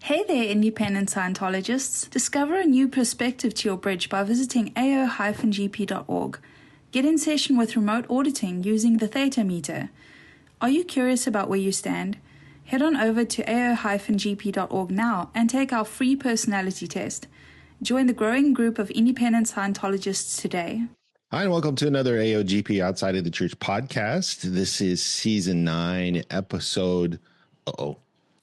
Hey there, independent Scientologists. Discover a new perspective to your bridge by visiting ao-gp.org. Get in session with remote auditing using the Theta Meter. Are you curious about where you stand? Head on over to ao-gp.org now and take our free personality test. Join the growing group of independent Scientologists today. Hi, and welcome to another AOGP Outside of the Church podcast. This is season 9, episode...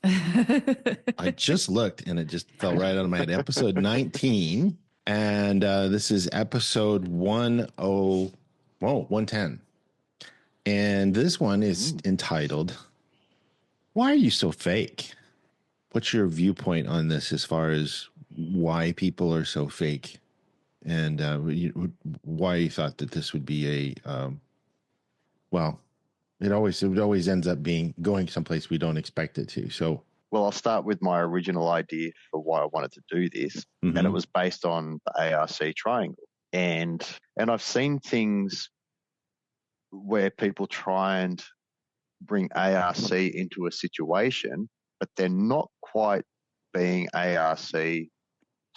I just looked and it just fell right out of my head. Episode 19. And this is episode 110. And this one is entitled, Why Are You So Fake? What's your viewpoint on this as far as why people are so fake? And why you thought that this would be a, it always ends up being going someplace we don't expect it to. So, well, I'll start with my original idea for why I wanted to do this, and it was based on the ARC triangle. And I've seen things where people try and bring ARC into a situation, but they're not quite being ARC to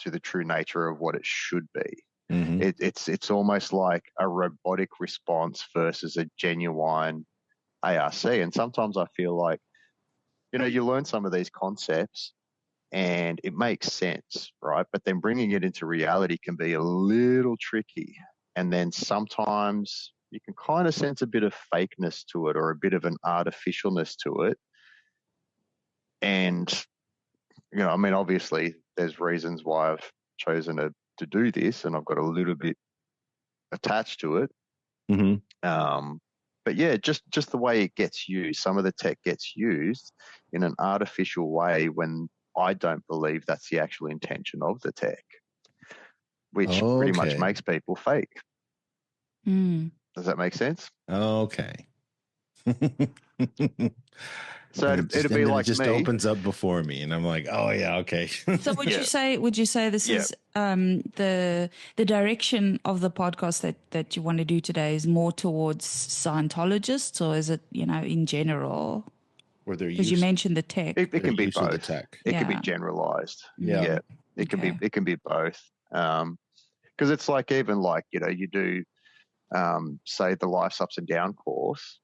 the true nature of what it should be. It's almost like a robotic response versus a genuine ARC. And sometimes I feel like, you learn some of these concepts and it makes sense, right? But then bringing it into reality can be a little tricky. And then sometimes you can kind of sense a bit of fakeness to it or a bit of an artificialness to it. And, obviously there's reasons why I've chosen to do this, and I've got a little bit attached to it. But yeah, just the way it gets used. Some of the tech gets used in an artificial way when I don't believe that's the actual intention of the tech, which pretty much makes people fake. Does that make sense? Okay. So it'd be like it just opens up before me, and I'm like, oh yeah, okay. So would you say this is the direction of the podcast that you want to do today is more towards Scientologists, or is it in general? Because you mentioned the tech. It can be both. The tech. It can be generalized. Yeah. It can be both. Because it's like even like you do say the Life's Ups and Down course,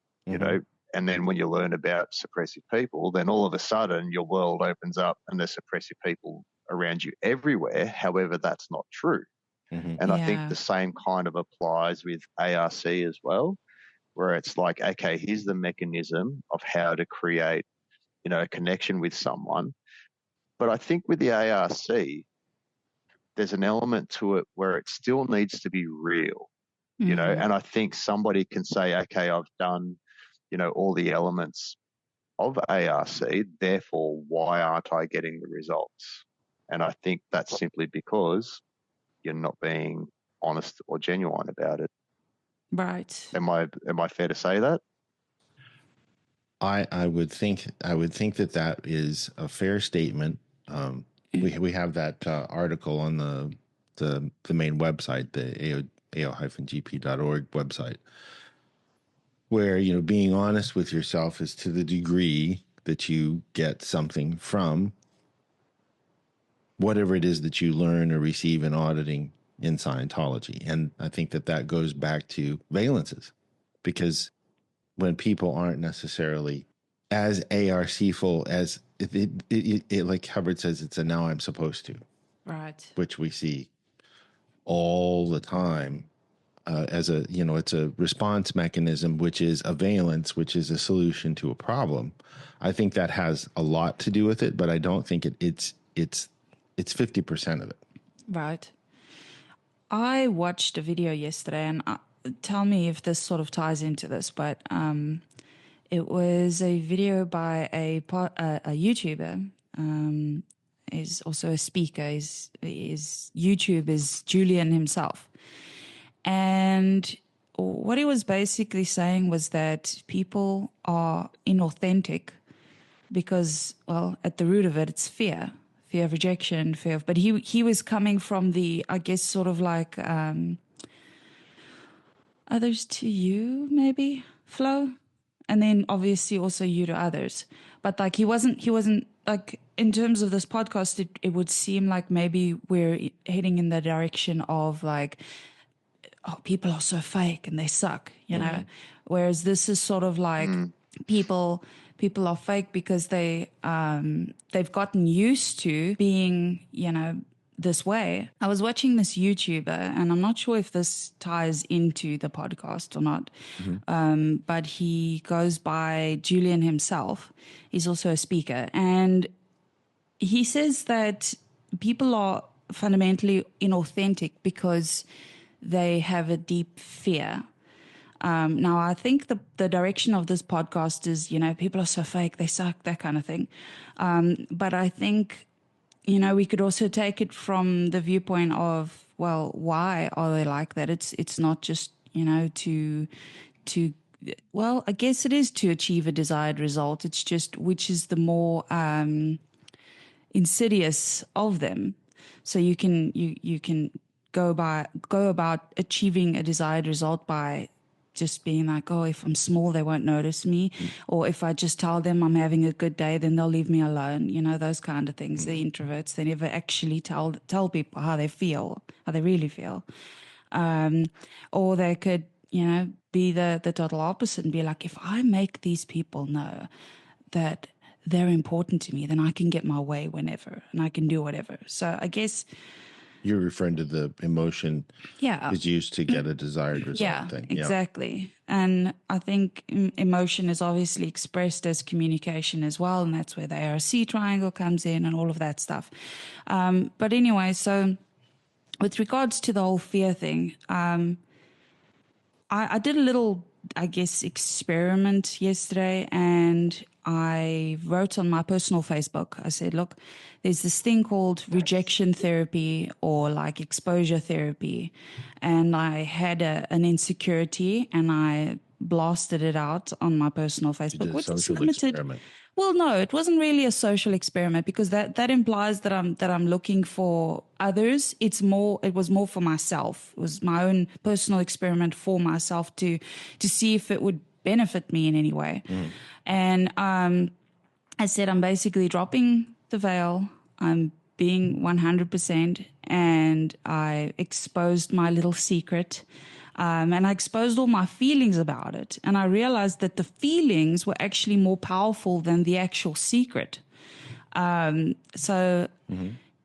and then when you learn about suppressive people, then all of a sudden your world opens up and there's suppressive people around you everywhere. However, that's not true. And I think the same kind of applies with ARC as well, where it's like, okay, here's the mechanism of how to create, a connection with someone. But I think with the ARC, there's an element to it where it still needs to be real, and I think somebody can say, okay, I've done all the elements of ARC, therefore why aren't I getting the results? And I think that's simply because you're not being honest or genuine about it. Right. Am I fair to say that? I would think that is a fair statement. We have that article on the main website, the ao-gp.org website, where, being honest with yourself is to the degree that you get something from whatever it is that you learn or receive in auditing in Scientology. And I think that goes back to valences, because when people aren't necessarily as ARC-ful as it like Hubbard says, it's a now I'm supposed to. Right. Which we see all the time. As it's a response mechanism, which is a valence, which is a solution to a problem. I think that has a lot to do with it, but I don't think it's 50% of it. Right. I watched a video yesterday, and tell me if this sort of ties into this, but it was a video by a YouTuber. Is also a speaker. His YouTube is Julian himself. And what he was basically saying was that people are inauthentic because, well, at the root of it, it's fear of rejection, but he was coming from the, I guess, sort of like others to you, maybe, flow. And then obviously also you to others. But like he wasn't like in terms of this podcast, it would seem like maybe we're heading in the direction of like, oh, people are so fake and they suck, you know. Whereas this is sort of like people are fake because they've gotten used to being, you know, this way. I was watching this YouTuber, and I'm not sure if this ties into the podcast or not, but he goes by Julian himself. He's also a speaker, and he says that people are fundamentally inauthentic because they have a deep fear. Now, I think the direction of this podcast is, you know, people are so fake, they suck, that kind of thing. But I think, you know, we could also take it from the viewpoint of, well, why are they like that? It's not just, you know, to well, I guess it is to achieve a desired result. It's just which is the more insidious of them. So you can go about achieving a desired result by just being like, oh, if I'm small, they won't notice me. Or if I just tell them I'm having a good day, then they'll leave me alone. You know, those kind of things. The introverts, they never actually tell people how they feel, how they really feel. Or they could, you know, be the total opposite and be like, if I make these people know that they're important to me, then I can get my way whenever and I can do whatever. So I guess You're referring to the emotion yeah, is used to get a desired result yeah, thing. exactly. And I think emotion is obviously expressed as communication as well, and that's where the ARC triangle comes in and all of that stuff. But anyway, so with regards to the whole fear thing, I did a little, I guess, experiment yesterday, and I wrote on my personal Facebook, I said, look, there's this thing called rejection therapy or like exposure therapy. And I had an insecurity and I blasted it out on my personal You Facebook, did a which is social limited. experiment. Well, no, it wasn't really a social experiment because that implies that I'm looking for others. It was more for myself. It was my own personal experiment for myself to see if it would benefit me in any way. And I said I'm basically dropping the veil. I'm being 100%, and I exposed my little secret. And I exposed all my feelings about it. And I realized that the feelings were actually more powerful than the actual secret. So,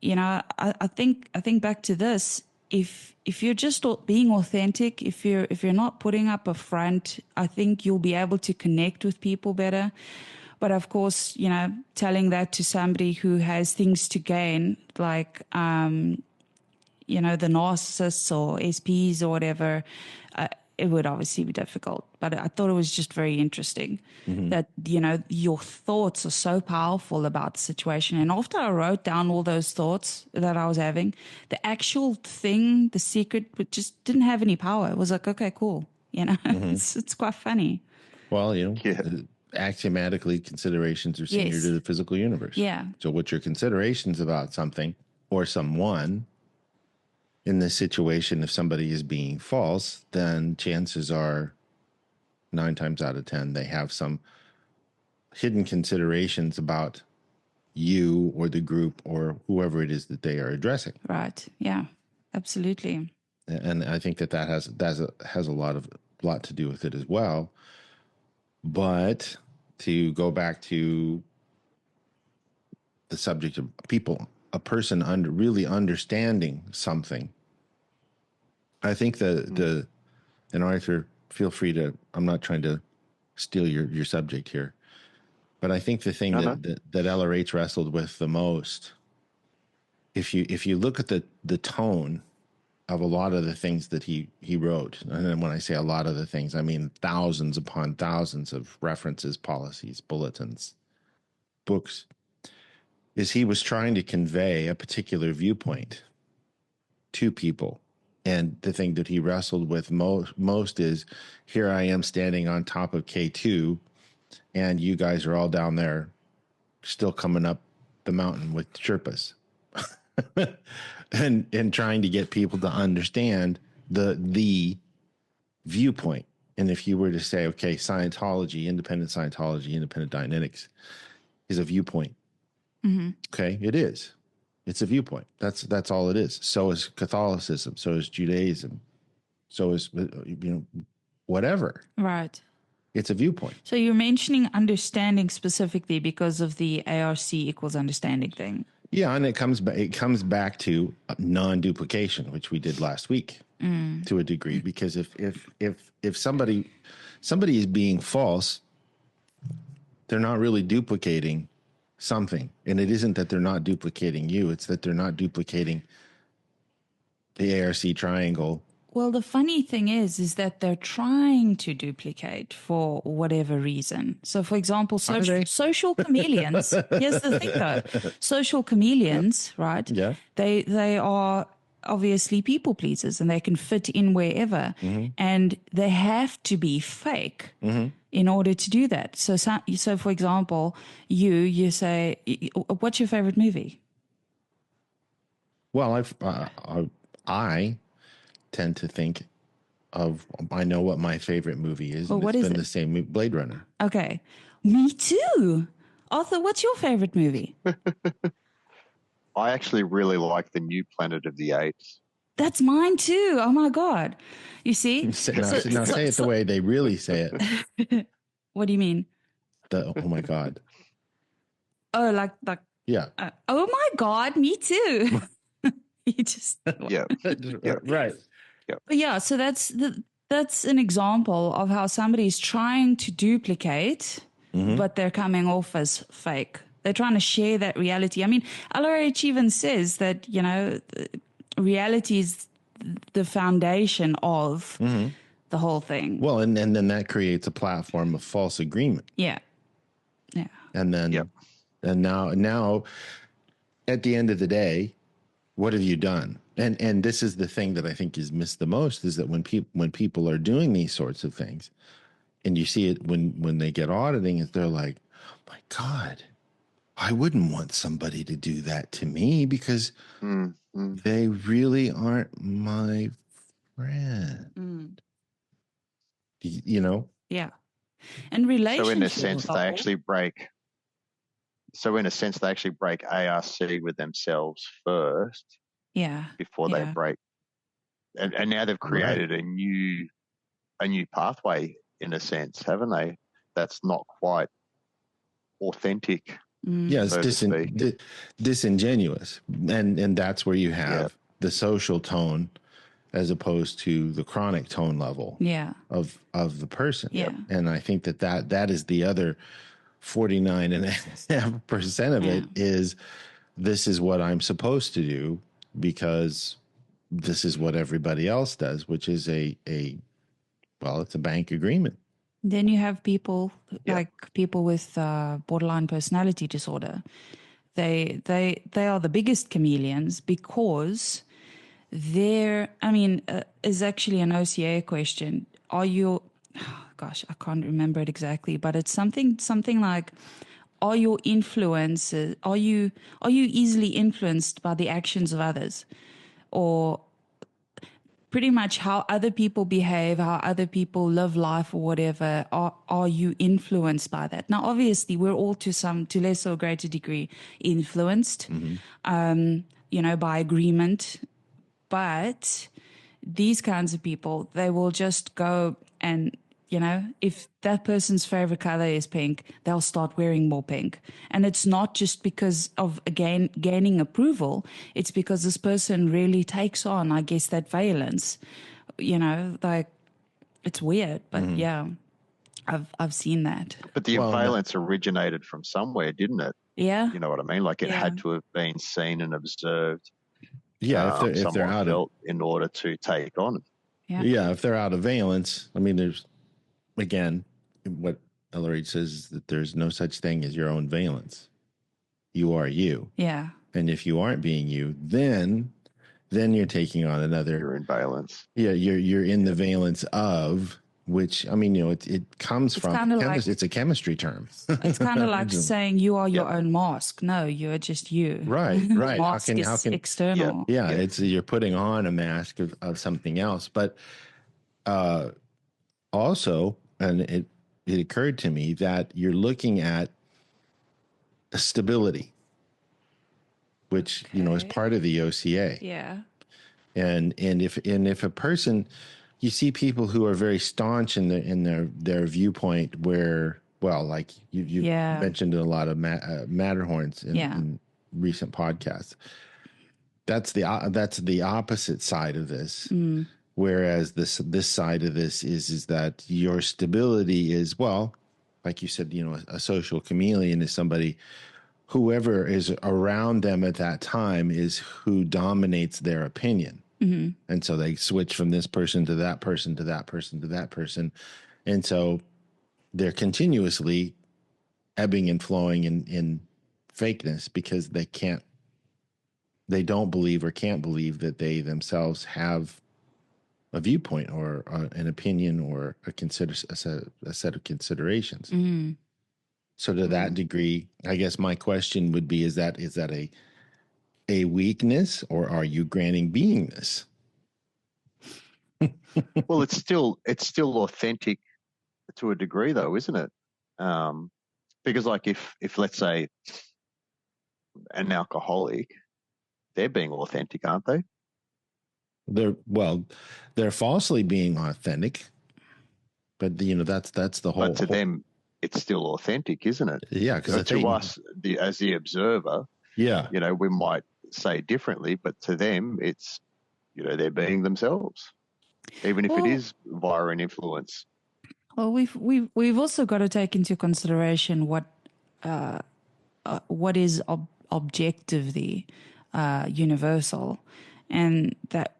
you know, I think back to this. If you're just being authentic, if you're not putting up a front, I think you'll be able to connect with people better. But of course, you know, telling that to somebody who has things to gain, like you know, the narcissists or SPs or whatever, it would obviously be difficult. But I thought it was just very interesting that, you know, your thoughts are so powerful about the situation. And after I wrote down all those thoughts that I was having, the actual thing, the secret, it just didn't have any power. It was like, okay, cool. You know, it's quite funny. Well, you know, Yeah. axiomatically, considerations are senior Yes. to the physical universe. Yeah. So, what your considerations about something or someone in this situation, if somebody is being false, then chances are 9 times out of 10 they have some hidden considerations about you or the group or whoever it is that they are addressing. Right. Yeah, absolutely. And I think that has a lot to do with it as well. But to go back to the subject of people, a person really understanding something, I think and Arthur, feel free to, I'm not trying to steal your subject here, but I think the thing that LRH wrestled with the most, if you look at the tone of a lot of the things that he wrote, and then when I say a lot of the things, I mean thousands upon thousands of references, policies, bulletins, books, is he was trying to convey a particular viewpoint to people. And the thing that he wrestled with most is, here I am standing on top of K2, and you guys are all down there still coming up the mountain with Sherpas. and trying to get people to understand the viewpoint. And if you were to say, okay, independent Scientology, independent Dianetics is a viewpoint. Okay, it is. It's a viewpoint. That's all it is. So is Catholicism. So is Judaism. So is whatever. Right. It's a viewpoint. So you're mentioning understanding specifically because of the ARC equals understanding thing. Yeah, and it comes back to non-duplication, which we did last week to a degree. Because if somebody is being false, they're not really duplicating something, and it isn't that they're not duplicating you; it's that they're not duplicating the ARC triangle. Well, the funny thing is that they're trying to duplicate for whatever reason. So, for example, social chameleons. Here's the thing, though: social chameleons, right? Yeah. They are obviously people pleasers, and they can fit in wherever, and they have to be fake in order to do that. So, for example, you say, "What's your favorite movie?" Well, I tend to think of, I know what my favorite movie is, Well, and what it's is been it? the same Blade Runner. Okay, me too. Arthur, what's your favorite movie? I actually really like the new Planet of the Apes. That's mine too. Oh my God. You see? Now say it the way they really say it. What do you mean? Oh my God. Oh, like, Yeah. oh my God, me too. You just, Yeah. Right. but yeah, so that's an example of how somebody's trying to duplicate, but they're coming off as fake. They're trying to share that reality. I mean, LRH even says that, reality is the foundation of the whole thing. Well, and then that creates a platform of false agreement. Yeah. Yeah. And then, and now at the end of the day, what have you done? And this is the thing that I think is missed the most, is that when people are doing these sorts of things, and you see it when they get auditing, they're like, oh my God, I wouldn't want somebody to do that to me because they really aren't my friend. You know? Yeah. And relationships. So in a sense, they actually break. So in a sense, they actually break ARC with themselves first. Yeah. Before they break, and now they've created a new pathway in a sense, haven't they? That's not quite authentic. Yeah, it's disingenuous, and that's where you have the social tone as opposed to the chronic tone level of the person. Yeah. And I think that is the other 49.5% of it is, this is what I'm supposed to do because this is what everybody else does, which is it's a bank agreement. Then you have people like people with borderline personality disorder. They are the biggest chameleons because is actually an OCA question. Are you, gosh, I can't remember it exactly, but it's something like, are your influences, are you easily influenced by the actions of others? Or pretty much how other people behave, how other people live life or whatever, are you influenced by that? Now, obviously, we're all to lesser or greater degree influenced, by agreement. But these kinds of people, they will just go and, if that person's favorite color is pink, they'll start wearing more pink. And it's not just because of, again, gaining approval. It's because this person really takes on, I guess, that valence. Like, it's weird, but I've seen that. But the valence originated from somewhere, didn't it? Yeah. You know what I mean? Like it had to have been seen and observed. Yeah, if they're out of, in order to take on. Yeah, if they're out of valence, I mean, there's, again, what LRH says is that there's no such thing as your own valence. You are you. Yeah. And if you aren't being you, then you're taking on another. You're in valence. Yeah, you're in the valence of, which, I mean, it comes from it's a chemistry term. It's kind of like saying you are your own mask. No, you're just you. Right. Mask is external. Yeah, it's, you're putting on a mask of something else. But also, and it occurred to me that you're looking at stability. which is Okay. part of the OCA. Yeah. And if a person, you see people who are very staunch in their viewpoint, where, well, like you've Yeah. mentioned a lot of Matterhorns Yeah. in recent podcasts. That's the opposite side of this. Mm. Whereas this side of this is that your stability is, well, like you said, a social chameleon is somebody, whoever is around them at that time is who dominates their opinion. Mm-hmm. And so they switch from this person to that person to that person to that person. And so they're continuously ebbing and flowing in fakeness, because they don't believe or can't believe that they themselves have a viewpoint or an opinion or a set of considerations. Mm-hmm. So to that degree, I guess my question would be, is that a weakness, or are you granting beingness? Well, it's still authentic to a degree, though, isn't it? Because, like, if let's say an alcoholic, they're being authentic, aren't they? They're falsely being authentic, but that's the whole. But to them, it's still authentic, isn't it? Yeah, because to us, as the observer, yeah, we might say differently, but to them, it's they're being themselves, even if it is via an influence. Well, we've also got to take into consideration what is objectively universal, and that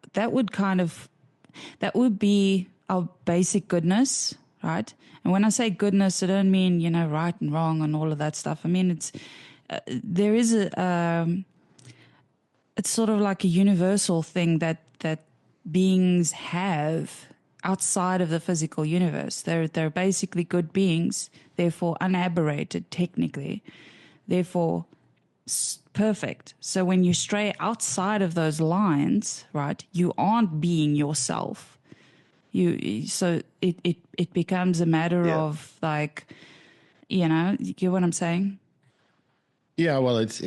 would be our basic goodness, right? And when I say goodness, I don't mean right and wrong and all of that stuff. I mean there is it's sort of like a universal thing that beings have outside of the physical universe. They're basically good beings, therefore unaberrated technically, therefore perfect. So when you stray outside of those lines, right, you aren't being yourself. So it becomes a matter of, like, you get what I'm saying? Yeah, well, it's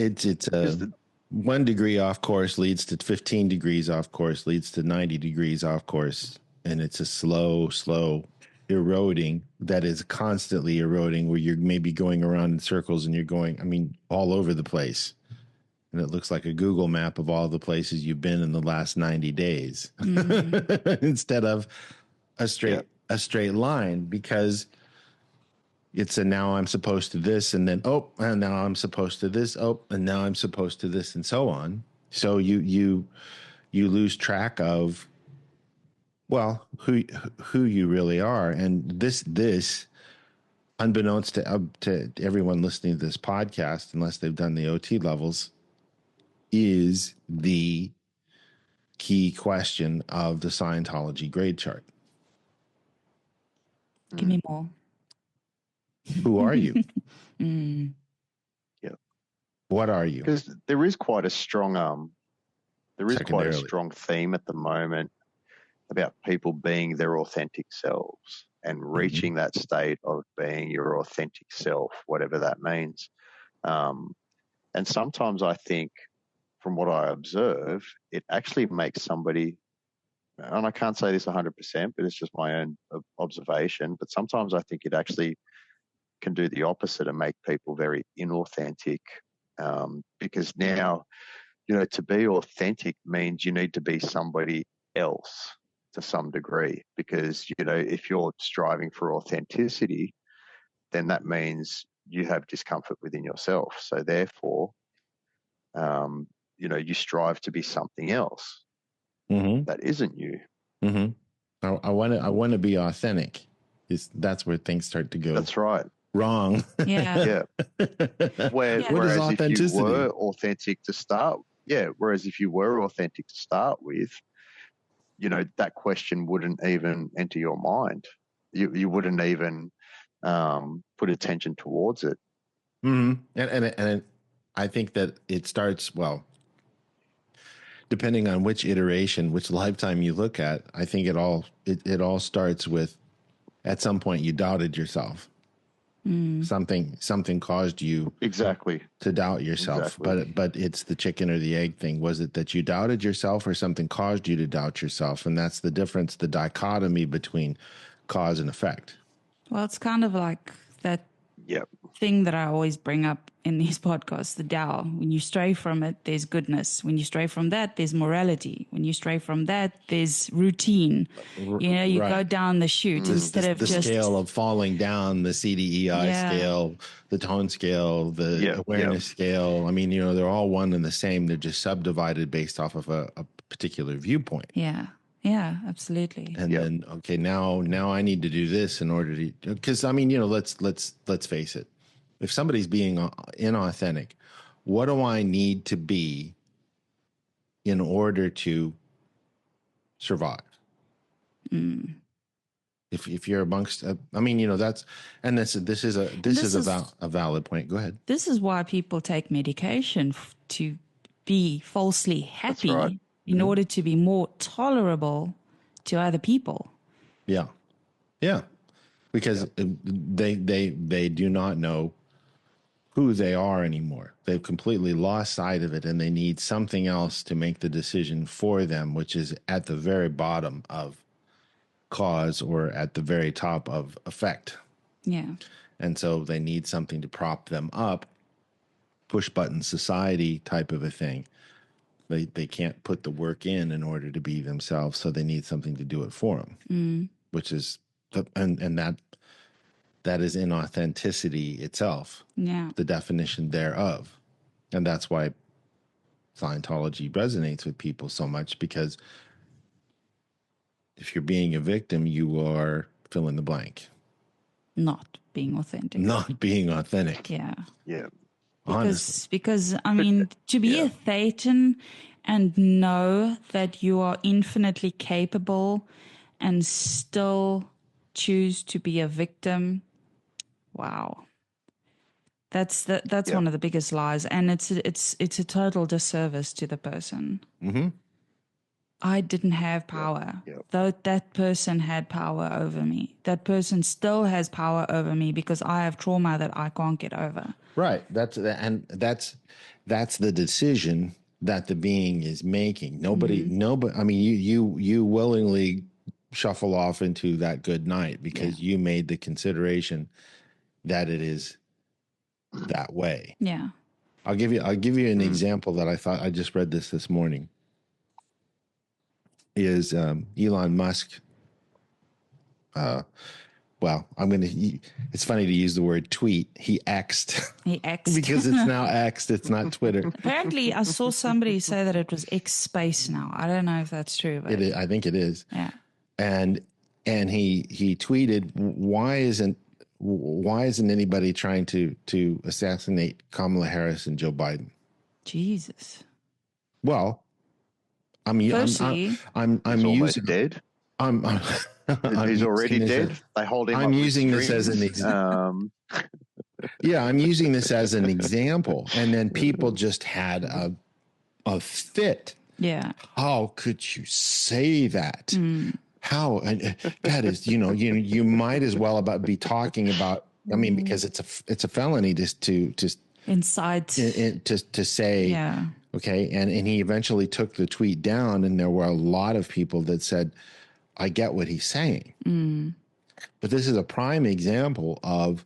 1 degree off course leads to 15 degrees off course, leads to 90 degrees off course. And it's a slow eroding that is constantly eroding, where you're maybe going around in circles and you're going, all over the place. And it looks like a Google map of all the places you've been in the last 90 days instead of a straight line, because it's now I'm supposed to this, and then and now I'm supposed to this, and now I'm supposed to this, and so on. So you lose track of, well, who you really are. And this unbeknownst to everyone listening to this podcast, unless they've done the OT levels, is the key question of the Scientology grade chart. Give me more. Who are you? Yeah. What are you? Because there is quite a strong theme at the moment about people being their authentic selves and reaching that state of being your authentic self, whatever that means. And sometimes I think, from what I observe, it actually makes somebody, and I can't say this 100%, but it's just my own observation, but sometimes I think it actually can do the opposite and make people very inauthentic, because now, to be authentic means you need to be somebody else to some degree, because, if you're striving for authenticity, then that means you have discomfort within yourself. So therefore, you strive to be something else that isn't you. I want to be authentic. That's where things start to go. That's right. Wrong. Yeah. Whereas if you were authentic to start, whereas if you were authentic to start with, that question wouldn't even enter your mind. You wouldn't even put attention towards it. And I think that it starts, well, depending on which iteration, which lifetime you look at. I think it all starts with, at some point you doubted yourself. Something caused you Exactly. to doubt yourself. Exactly. But it's the chicken or the egg thing. Was it that you doubted yourself, or something caused you to doubt yourself? And that's the difference, the dichotomy between cause and effect. Well, it's kind of like that Yep. thing that I always bring up in these podcasts, the Tao. When you stray from it, there's goodness. When you stray from that, there's morality. When you stray from that, there's routine. You know, you go down the chute instead of the just scale of falling down, the CDEI scale, the tone scale, the awareness scale. I mean, you know, they're all one and the same. They're just subdivided based off of a particular viewpoint. Yeah. Yeah, absolutely. And then, okay, now I need to do this in order to, because I mean, you know, let's face it. If somebody's being inauthentic, what do I need to be in order to survive? If you're amongst, I mean, you know, that's, and this is a valid point. Go ahead. This is why people take medication to be falsely happy in order to be more tolerable to other people. Yeah. Yeah. Because they do not know who they are anymore. They've completely lost sight of it, and they need something else to make the decision for them, which is at the very bottom of cause or at the very top of effect. Yeah. And so they need something to prop them up, push button society type of a thing. They can't put the work in order to be themselves, so they need something to do it for them, which is and that is inauthenticity itself. Yeah. The definition thereof. And that's why Scientology resonates with people so much, because if you're being a victim, you are fill in the blank. Not being authentic. Not being authentic. Yeah. Yeah. Because I mean, to be a Thetan and know that you are infinitely capable and still choose to be a victim, wow. That's one of the biggest lies, and it's a total disservice to the person. Mm-hmm. I didn't have power, though that person had power over me. That person still has power over me because I have trauma that I can't get over. Right. That's the decision that the being is making. Nobody. I mean, you willingly shuffle off into that good night because you made the consideration that it is that way. Yeah. I'll give you an example that I just read this morning. Is Elon Musk? Well, it's funny to use the word tweet. He X'd. He X'd. Because it's now X'd. It's not Twitter. Apparently, I saw somebody say that it was X space now. I don't know if that's true. But I think it is. Yeah. And he tweeted, why isn't anybody trying to assassinate Kamala Harris and Joe Biden? Jesus. Well, I mean, firstly, I'm almost dead. He's already dead. They hold him. I'm using this as an example. Yeah, I'm using this as an example, and then people just had a fit. Yeah. How could you say that? How? And that is, you might as well be talking about. I mean, because it's a felony to incite to say. Yeah. Okay, and he eventually took the tweet down, and there were a lot of people that said, I get what he's saying. But this is a prime example of...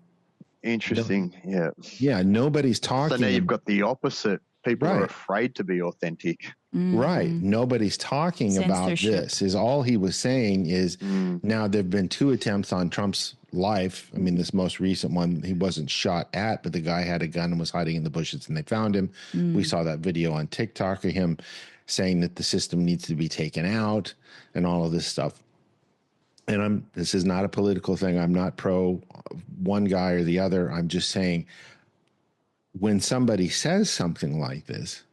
Interesting, yeah. Yeah, nobody's talking... So now you've got the opposite. People are afraid to be authentic. Right. Nobody's talking about this. All he was saying is, now there have been 2 attempts on Trump's life. I mean, this most recent one, he wasn't shot at, but the guy had a gun and was hiding in the bushes and they found him. We saw that video on TikTok of him saying that the system needs to be taken out and all of this stuff. And this is not a political thing. I'm not pro one guy or the other. I'm just saying, when somebody says something like this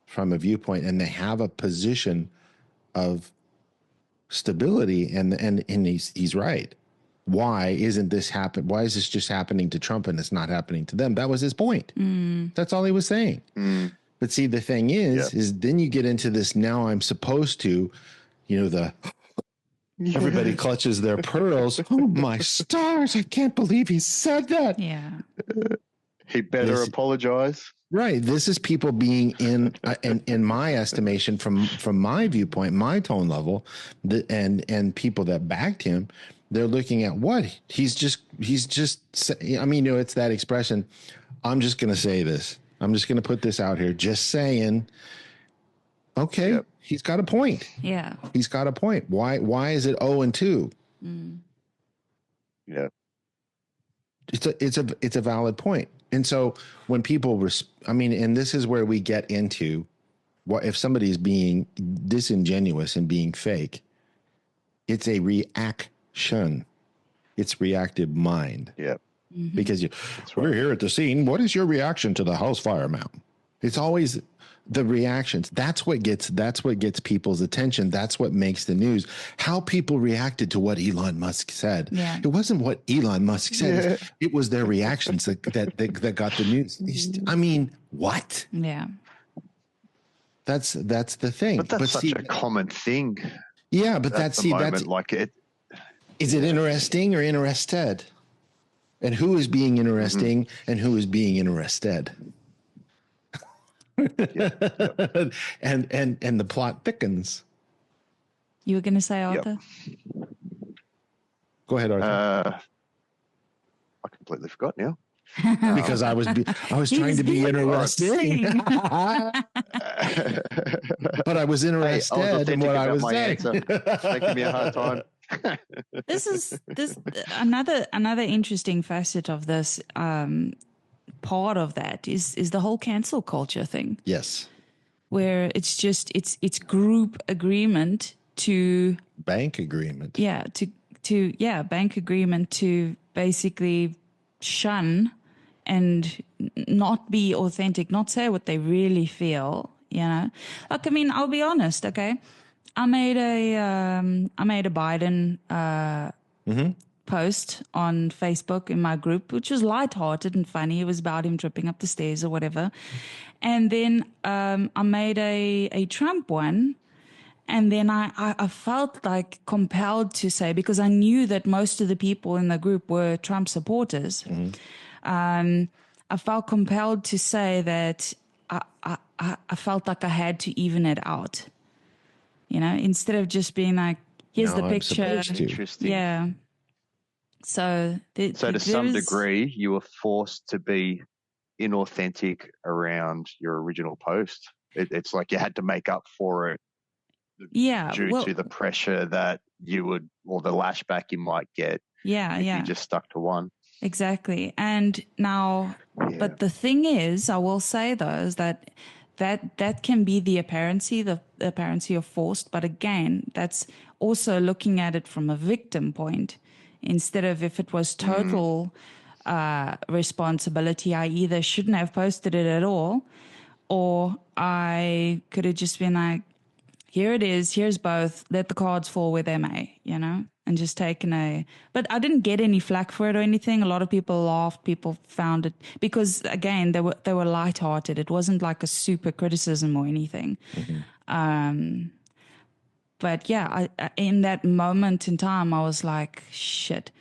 from a viewpoint and they have a position of stability and he's right. Why isn't this happen? Why is this just happening to Trump and it's not happening to them? That was his point. That's all he was saying. But see, the thing is then you get into this, now I'm supposed to, the Everybody clutches their pearls. Oh my stars! I can't believe he said that. Yeah. He better apologize. Right. This is people being in my estimation, from my viewpoint, my tone level, and people that backed him, they're looking at what he's just. I mean, it's that expression. I'm just going to say this. I'm just going to put this out here. Just saying. Okay, yep. He's got a point. Yeah, he's got a point. Why is it 0-2? Yeah, it's a valid point. And so when people, and this is where we get into what if somebody's being disingenuous and being fake. It's a reaction. It's reactive mind. Yeah, because we're here at the scene. What is your reaction to the house fire mountain? It's always the reactions. That's what gets people's attention. That's what makes the news. How people reacted to what Elon Musk said. Yeah. It wasn't what Elon Musk said. Yeah. It was their reactions that got the news. I mean, what? Yeah. That's the thing. But that's such a common thing. Yeah, but that's like it. Is it interesting or interested? And who is being interesting and who is being interested? Yep. and the plot thickens. You were going to say, Arthur? Yep. Go ahead, Arthur. I completely forgot now. Because I was trying to be interesting. But I was interested in what I was saying. It's making me a hard time. This is another interesting facet of this. Part of that is the whole cancel culture thing. Yes. Where it's just it's group agreement to bank agreement. Yeah, bank agreement to basically shun and not be authentic, not say what they really feel, Like, I mean, I'll be honest, okay? I made a Biden post on Facebook in my group, which was lighthearted and funny. It was about him tripping up the stairs or whatever. And then I made a Trump one. And then I felt like compelled to say, because I knew that most of the people in the group were Trump supporters. I felt compelled to say that I felt like I had to even it out. Instead of just being like, here's the picture. Interesting. Yeah. So to some degree, you were forced to be inauthentic around your original post. It's like you had to make up for it. Yeah. Due to the pressure that you would, or the lashback you might get. Yeah. If you just stuck to one. Exactly. And now, but the thing is, I will say though, is that can be the apparency of forced. But again, that's also looking at it from a victim point. Instead of if it was total responsibility, I either shouldn't have posted it at all, or I could have just been like, here it is, here's both, let the cards fall where they may, and just taken but I didn't get any flack for it or anything. A lot of people laughed, people found it, because again, they were lighthearted. It wasn't like a super criticism or anything. But yeah, I in that moment in time, I was like, shit,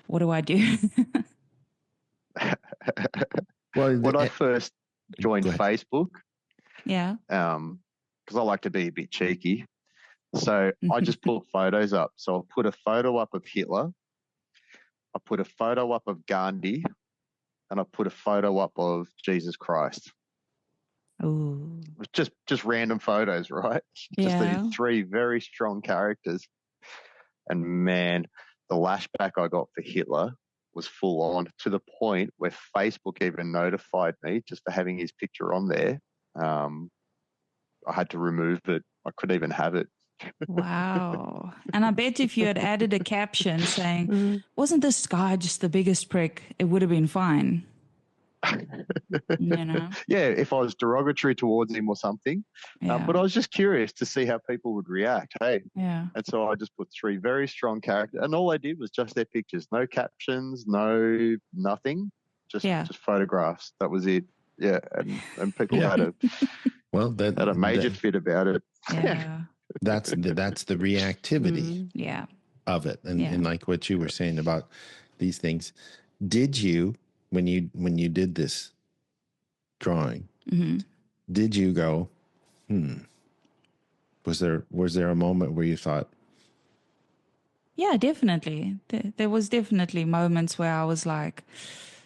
what do I do? Well, when I first joined Facebook, yeah, because I like to be a bit cheeky, so I just put photos up. So I put a photo up of Hitler, I put a photo up of Gandhi, and I put a photo up of Jesus Christ. Ooh. Just random photos, right? Just these three very strong characters. And man, the lashback I got for Hitler was full on, to the point where Facebook even notified me just for having his picture on there. I had to remove it. I couldn't even have it. Wow. And I bet if you had added a caption saying, wasn't this guy just the biggest prick, it would have been fine. Yeah, if I was derogatory towards him or something. But I was just curious to see how people would react. Hey, and so I just put three very strong characters, and all I did was just their pictures, no captions, no nothing, just photographs. That was it. Yeah, and people had a major fit about it. Yeah. That's the reactivity Yeah. of it. And like what you were saying about these things, did you, when you did this drawing, did you go, was there a moment where you thought, Yeah, definitely. There was definitely moments where I was like,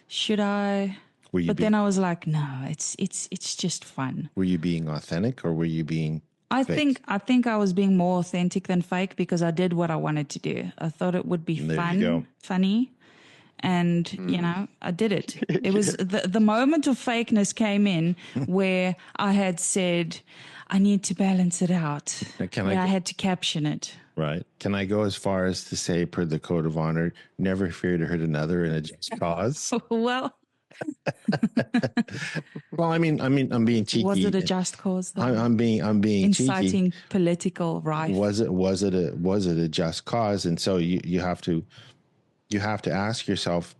should I? were you But then I was like, no, it's just fun. were you being authentic, or were you being fake? I think I was being more authentic than fake because I did what I wanted to do. I thought it would be There you go. funny, and you know, I did it. It was the moment of fakeness came in where I had said, I need to balance it out. I had to caption it. Right. Can I go as far as to say, per the code of honor, never fear to hurt another in a just cause? Well, Well, I'm being cheeky. was it a just cause though? I'm being Inciting cheeky. political rife. Was it a just cause? And so you have to ask yourself,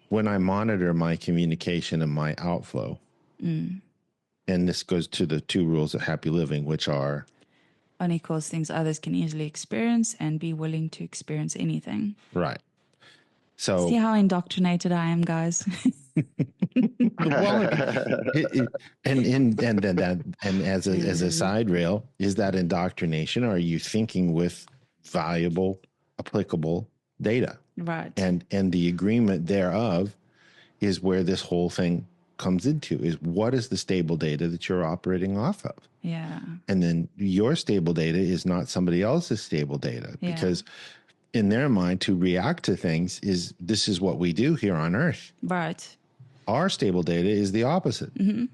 when I monitor my communication and my outflow, and this goes to the 2 rules of happy living, which are only cause things others can easily experience and be willing to experience anything. right. So see how indoctrinated I am, guys. well, and as a side rail, is that indoctrination, or are you thinking with valuable, applicable data? Right. And the agreement thereof is where this whole thing comes into, is what is the stable data that you're operating off of? Yeah. And then your stable data is not somebody else's stable data, because in their mind, to react to things this is what we do here on Earth. Right. Our stable data is the opposite. Mm-hmm.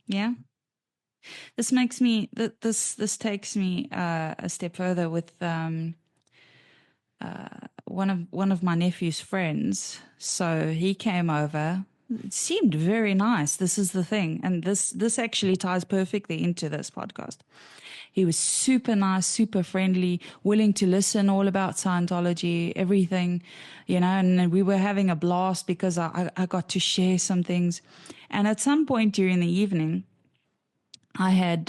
Yeah. This makes me, this takes me a step further with one of my nephew's friends. So he came over. It seemed very nice. This is the thing. And this actually ties perfectly into this podcast. He was super nice, super friendly, willing to listen all about Scientology, everything, you know, and we were having a blast because I got to share some things. And at some point during the evening, I had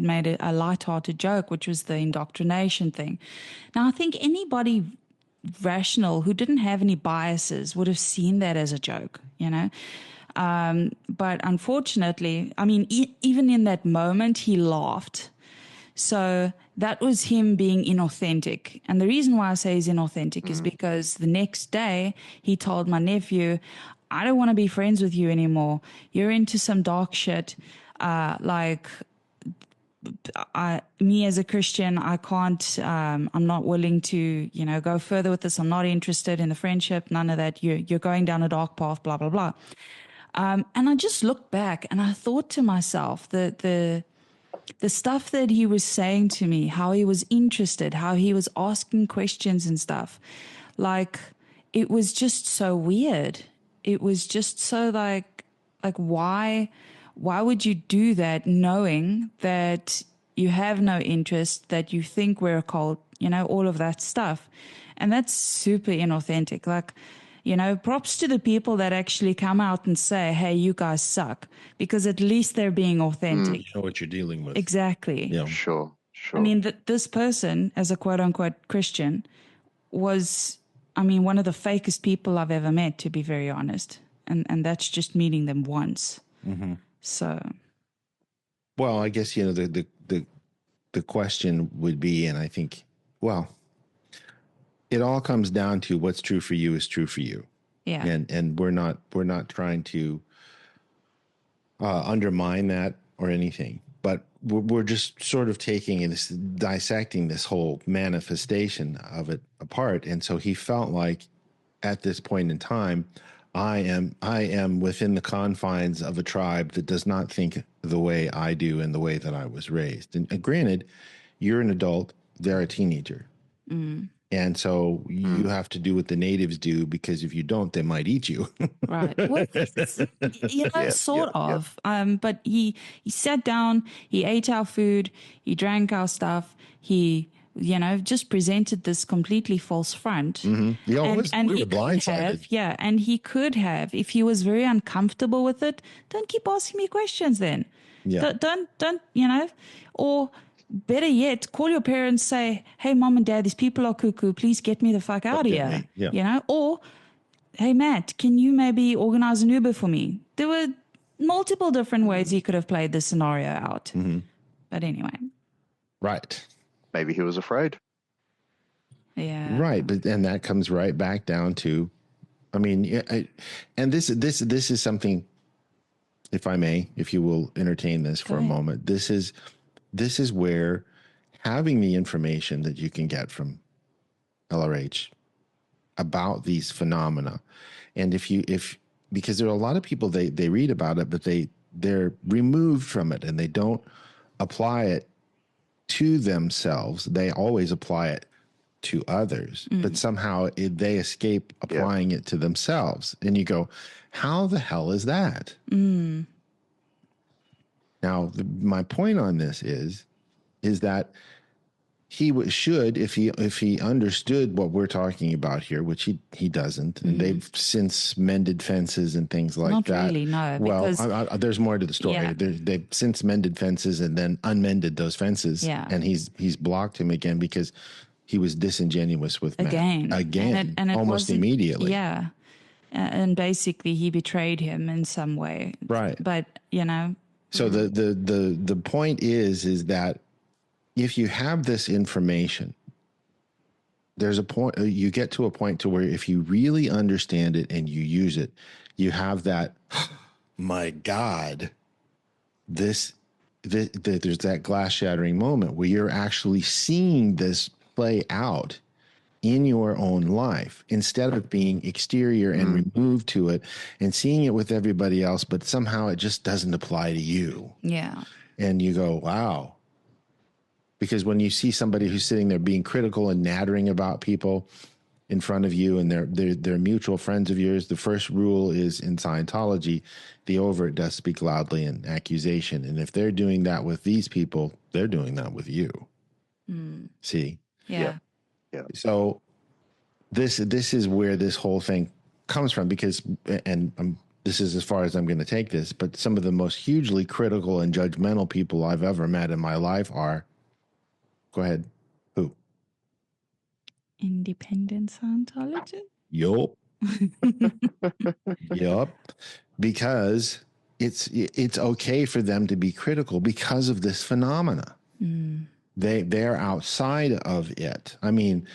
made a lighthearted joke, which was the indoctrination thing. Now, I think anybody rational who didn't have any biases would have seen that as a joke, you know. But unfortunately, I mean, even in that moment, he laughed. So that was him being inauthentic. And the reason why I say he's inauthentic is because the next day he told my nephew, I don't want to be friends with you anymore. You're into some dark shit. Me as a Christian, I can't, I'm not willing to, you know, go further with this. I'm not interested in the friendship, none of that. You're going down a dark path, blah, blah, blah. And I just looked back and I thought to myself that the stuff that he was saying to me, how he was interested, how he was asking questions and stuff, like, it was just so weird. It was just so like why would you do that knowing that you have no interest, that you think we're a cult, you know, all of that stuff. And that's super inauthentic. Like, you know, props to the people that actually come out and say, hey, you guys suck, because at least they're being authentic. You know what you're dealing with. Exactly. Yeah. Sure. I mean, this person, as a quote unquote Christian, was, I mean, one of the fakest people I've ever met, to be very honest. And that's just meeting them once. Mm-hmm. So. Well, I guess, you know, the question would be, and I think, well, it all comes down to what's true for you is true for you. Yeah. And we're not trying to undermine that or anything, but we're just sort of taking this, dissecting this whole manifestation of it apart. And so he felt like at this point in time, I am within the confines of a tribe that does not think the way I do and the way that I was raised. And granted, you're an adult, they're a teenager. Mm. And so you have to do what the natives do, because if you don't, they might eat you. Right. Well, you know, sort of. But he sat down, he ate our food, he drank our stuff, he, you know, just presented this completely false front. Mm-hmm. Yeah, we were blindsided. And he could have, if he was very uncomfortable with it, don't keep asking me questions then. Yeah. Don't, you know, or better yet, call your parents, say, hey, mom and dad, these people are cuckoo. Please get me the fuck out of get here. me. Yeah. You know, or, hey, Matt, can you maybe organize an Uber for me? There were multiple different ways he could have played this scenario out. But anyway. Right. Maybe he was afraid. Yeah. Right. But and that comes right back down to, I mean, and this is something, if I may, if you will entertain this for a moment, this is where having the information that you can get from LRH about these phenomena, and because there are a lot of people, they read about it, but they're removed from it and they don't apply it to themselves. They always apply it to others, but somehow they escape applying it to themselves. And you go, how the hell is that? Now, my point on this is that he should, if he understood what we're talking about here, which he doesn't, and they've since mended fences and things like Not that. really, no. Well, Because, there's more to the story. Yeah. They've since mended fences and then unmended those fences. Yeah. And he's blocked him again because he was disingenuous with Matt. Again. And it almost wasn't- immediately. Yeah. And basically he betrayed him in some way. Right. But, you know. So the point is that if you have this information, there's a point, you get to a point to where if you really understand it and you use it, you have that, my God, there's that glass shattering moment where you're actually seeing this play out in your own life instead of being exterior and removed to it and seeing it with everybody else, but somehow it just doesn't apply to you. Yeah. And you go, wow. Because when you see somebody who's sitting there being critical and nattering about people in front of you and they're mutual friends of yours, the first rule is in Scientology, the overt does speak loudly in accusation. And if they're doing that with these people, they're doing that with you. See? Yeah. Yeah. So this is where this whole thing comes from, because, and this is as far as I'm going to take this, but some of the most hugely critical and judgmental people I've ever met in my life are, go ahead, who? Independent Scientology? Yup. Yup. Because it's okay for them to be critical because of this phenomena. They're outside of it. I mean,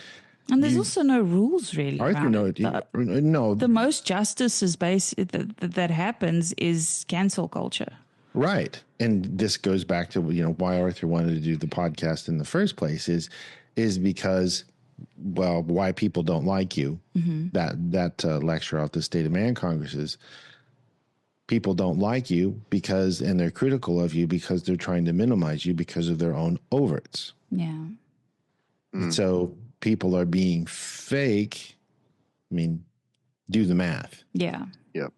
And there's also no rules really. Arthur, no. The most justice is that happens is cancel culture. Right. And this goes back to, why Arthur wanted to do the podcast in the first place is because, well, why people don't like you. That lecture out the State of Man Congresses, people don't like you and they're critical of you because they're trying to minimize you because of their own overts. Yeah. And so people are being fake. I mean, do the math. Yeah. Yep.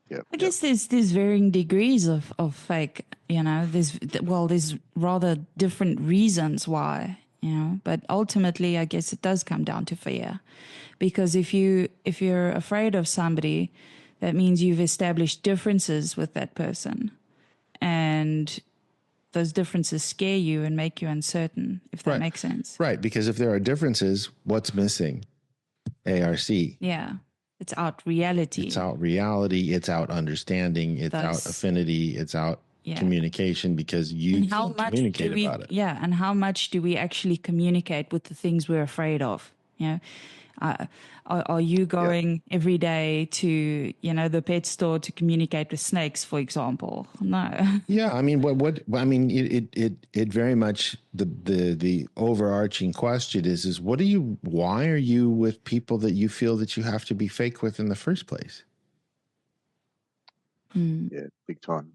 Yep. I guess there's varying degrees of fake, there's rather different reasons why, but ultimately I guess it does come down to fear. Because if you're afraid of somebody, that means you've established differences with that person. And those differences scare you and make you uncertain, if that makes sense. Right, because if there are differences, what's missing? ARC. Yeah. It's out reality. It's out reality. It's out understanding. It's out affinity. It's out communication, because you communicate about it. Yeah, and how much do we actually communicate with the things we're afraid of? Are you going every day to, the pet store to communicate with snakes, for example? No. Yeah, I mean, it very much, the overarching question is why are you with people that you feel that you have to be fake with in the first place? Yeah, big time.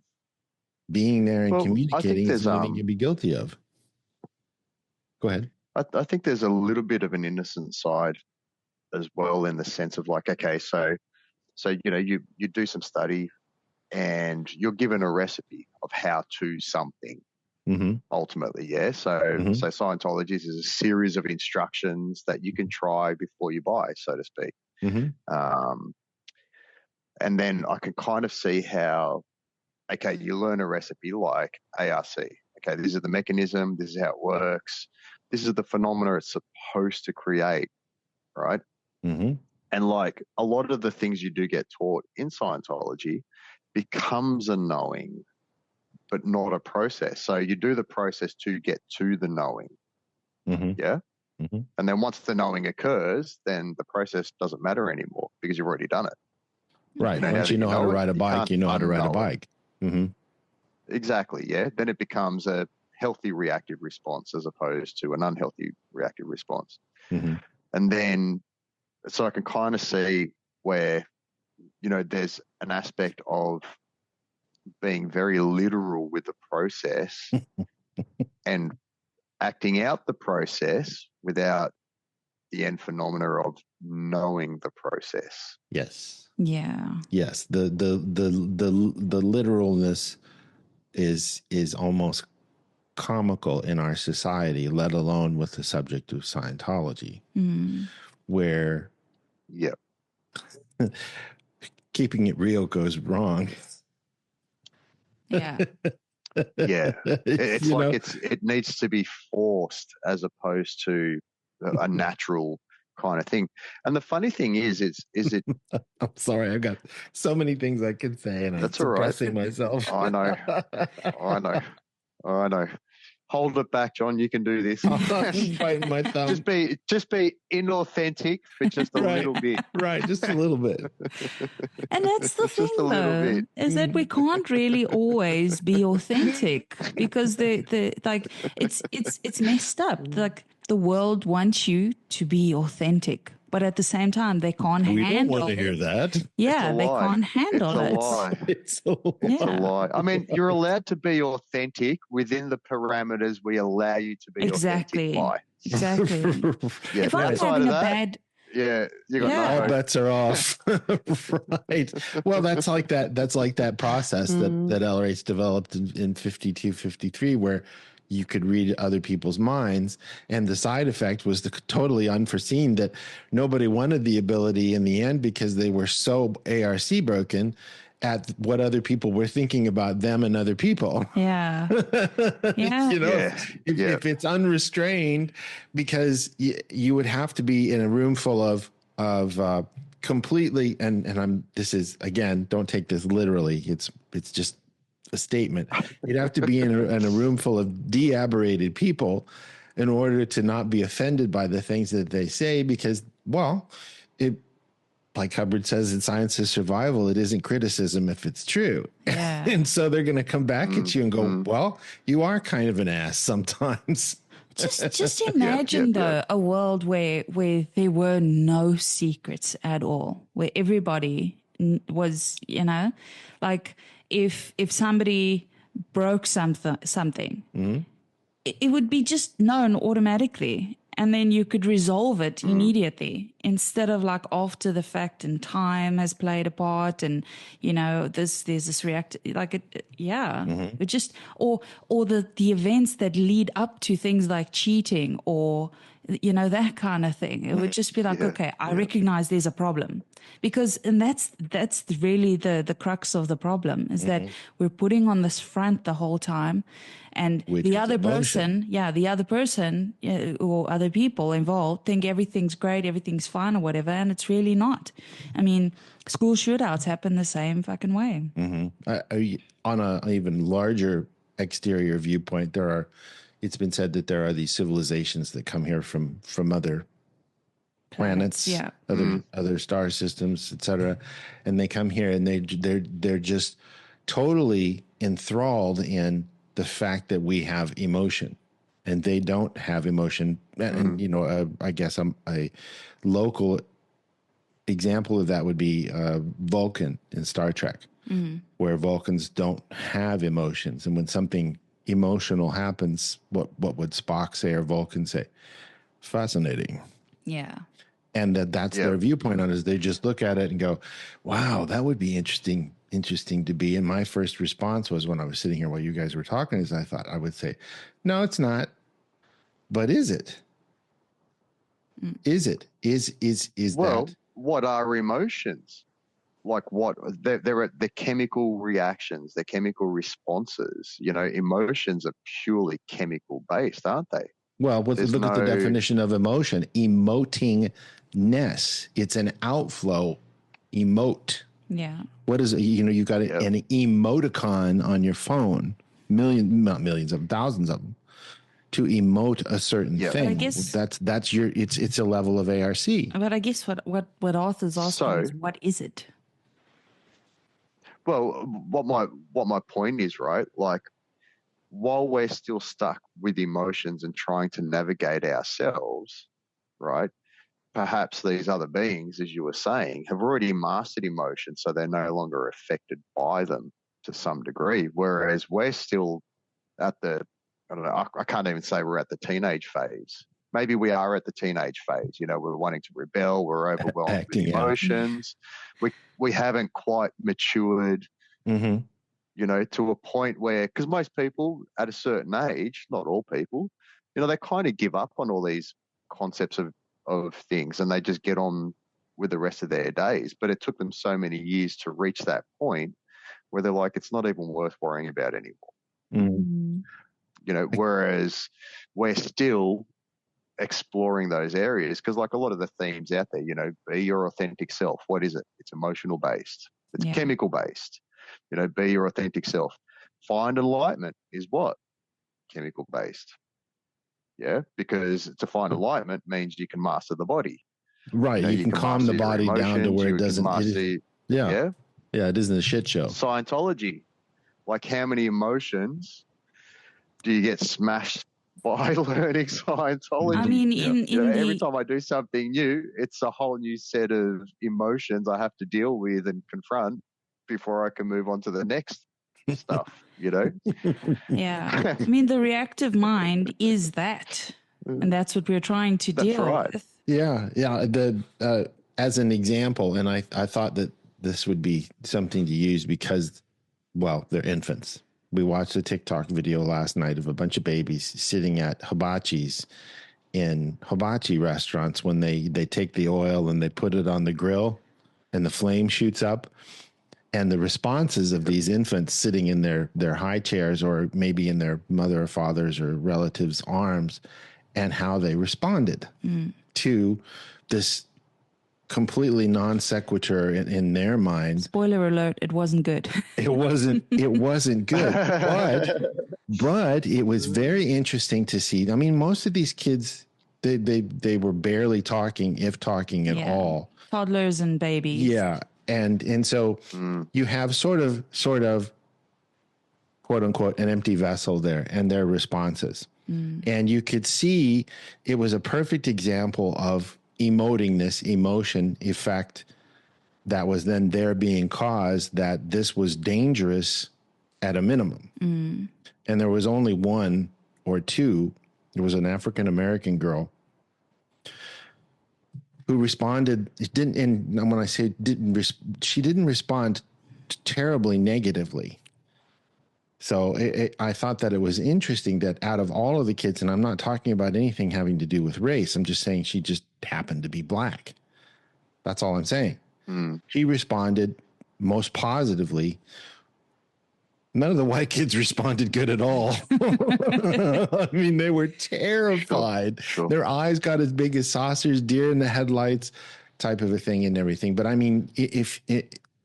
Being there and communicating is something you'd be guilty of. Go ahead. I think there's a little bit of an innocent side as well, in the sense of like, okay, so you do some study and you're given a recipe of how to something. Ultimately, yeah. So Scientology is a series of instructions that you can try before you buy, so to speak. And then I can kind of see how, okay, you learn a recipe like ARC, okay, this is the mechanism, this is how it works, this is the phenomena it's supposed to create, right? Mm-hmm. And like a lot of the things you do get taught in Scientology becomes a knowing, but not a process. So you do the process to get to the knowing. Mm-hmm. Yeah. Mm-hmm. And then once the knowing occurs, then the process doesn't matter anymore because you've already done it. Right. Now, Once you know how to ride a bike, you know how to ride a unknow it. bike. Mm-hmm. Exactly. Yeah. Then it becomes a healthy reactive response as opposed to an unhealthy reactive response. Mm-hmm. And then, so I can kind of see where, you know, there's an aspect of being very literal with the process and acting out the process without the end phenomena of knowing the process. Yes. Yeah. Yes. The literalness is almost comical in our society, let alone with the subject of Scientology, where keeping it real goes wrong. Yeah. Yeah. It's You like know? it needs to be forced as opposed to a natural kind of thing. And the funny thing is it I'm sorry, I've got so many things I could say, and I'm that's all right. suppressing myself. I know. I know. Hold it back, John. You can do this. I'm biting my thumb. Just be inauthentic for just a little bit. Right, just a little bit. And that's the thing, Just a little though, bit. is that we can't really always be authentic because the like it's messed up. Like the world wants you to be authentic, but at the same time they can't We handle. don't want to hear that. Yeah, they can't handle It's a it. lie. It's a lie. It's Yeah. a lie. I mean, you're allowed to be authentic within the parameters we allow you to be Exactly. authentic by. Exactly. Yeah, If I'm outside having of a that, bad, yeah, you got Yeah. All no. bets are off. Right. Well, that's like that process that LRH developed in 52, 53, where you could read other people's minds. And the side effect was totally unforeseen that nobody wanted the ability in the end because they were so ARC broken at what other people were thinking about them and other people. yeah, yeah, You know, Yeah, if it's unrestrained, because you would have to be in a room full of completely, and this is, again, don't take this literally. It's just a statement. You'd have to be in a room full of de-aberrated people in order to not be offended by the things that they say, because, well, like Hubbard says in Science of Survival, it isn't criticism if it's true. yeah. And so they're going to come back at you and go, well, you are kind of an ass sometimes. Just imagine though a world where there were no secrets at all, where everybody was, you know, like if somebody broke something, it would be just known automatically, and then you could resolve it immediately instead of like after the fact and time has played a part, and you know there's this it just or the events that lead up to things like cheating or you know that kind of thing. It would just be like, okay, I recognize there's a problem, because and that's really the crux of the problem is that we're putting on this front the whole time. And the other person, or other people involved think everything's great, everything's fine or whatever, and it's really not. I mean, school shootouts happen the same fucking way. On an even larger exterior viewpoint, it's been said that there are these civilizations that come here from other planets, other star systems, etc., and they come here and they're just totally enthralled in the fact that we have emotion and they don't have emotion. And you know, I guess a local example of that would be Vulcan in Star Trek, where Vulcans don't have emotions, and when something emotional happens, what would Spock say or Vulcan say? Fascinating. Yeah. And that's their viewpoint on it, is they just look at it and go, wow, that would be interesting to be. And my first response was, when I was sitting here while you guys were talking, is I thought I would say, no, it's not. But is it? Is it? Is well, that? what are emotions? like what they're the chemical reactions, the chemical responses. Emotions are purely chemical based, aren't they? Well, look at the definition of emotion: emotingness. It's an outflow. Emote. Yeah. What is it? You got an emoticon on your phone. Not millions of them, thousands of them, to emote a certain thing. But I guess that's your. It's a level of ARC. But I guess what Arthur's asking is, what is it? Well, what my point is, right? Like, while we're still stuck with emotions and trying to navigate ourselves, right? Perhaps these other beings, as you were saying, have already mastered emotions, so they're no longer affected by them to some degree. Whereas we're still at the, I don't know, I can't even say we're at the teenage phase. Maybe we are at the teenage phase. We're wanting to rebel. We're overwhelmed with emotions. We haven't quite matured, to a point where, because most people at a certain age, not all people, they kind of give up on all these concepts of things and they just get on with the rest of their days. But it took them so many years to reach that point where they're like, it's not even worth worrying about anymore. Whereas we're still exploring those areas, because like a lot of the themes out there, be your authentic self. What is it? It's emotional based. It's chemical based. Be your authentic self. Find enlightenment is what? Chemical based. Yeah, because to find enlightenment means you can master the body. Right. You can calm the body down to where it doesn't. Yeah, it isn't a shit show. Scientology. Like, how many emotions do you get smashed by learning Scientology? I mean, every time I do something new, it's a whole new set of emotions I have to deal with and confront before I can move on to the next stuff, Yeah. I mean, the reactive mind is that. And that's what we're trying to deal with. Yeah. As an example, and I thought that this would be something to use because, well, they're infants. We watched a TikTok video last night of a bunch of babies sitting at hibachis in hibachi restaurants when they take the oil and they put it on the grill and the flame shoots up. And the responses of these infants sitting in their high chairs or maybe in their mother or father's or relatives' arms, and how they responded to this completely non sequitur in their mind. Spoiler alert, it wasn't good. It wasn't good. But it was very interesting to see. I mean, most of these kids, they were barely talking, if talking at all. Toddlers and babies. Yeah. And so you have sort of quote unquote an empty vessel there and their responses. And you could see it was a perfect example of emoting this emotion effect that was then there being caused, that this was dangerous at a minimum. And there was only one or two. There was an African-American girl who responded. And when I say she didn't respond terribly negatively. So I thought that it was interesting that out of all of the kids, and I'm not talking about anything having to do with race, I'm just saying she just happened to be black. That's all I'm saying. She responded most positively. None of the white kids responded good at all. I mean, they were terrified. Sure. Their eyes got as big as saucers, deer in the headlights type of a thing and everything. But I mean, if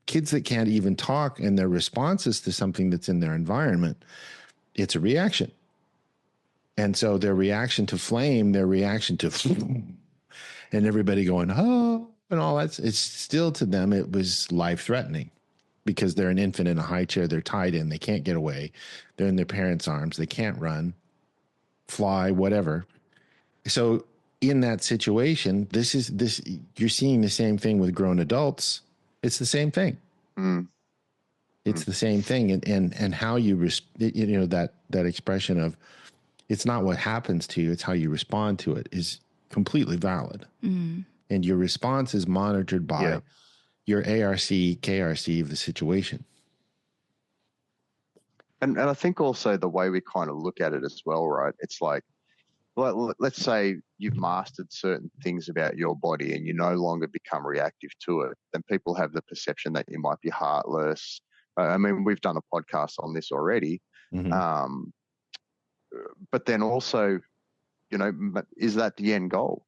kids that can't even talk and their responses to something that's in their environment, it's a reaction. And so their reaction to flame, their reaction to and everybody going, oh, and all that, it's still to them, it was life-threatening because they're an infant in a high chair. They're tied in. They can't get away. They're in their parents' arms. They can't run, fly, whatever. So in that situation, you're seeing the same thing with grown adults. It's the same thing. It's the same thing. And how you, that expression of it's not what happens to you, it's how you respond to it is completely valid. And your response is monitored by your ARC, KRC of the situation. And I think also the way we kind of look at it as well, right? It's like let's say you've mastered certain things about your body and you no longer become reactive to it, then people have the perception that you might be heartless. I mean, we've done a podcast on this already. Mm-hmm. But then also, is that the end goal?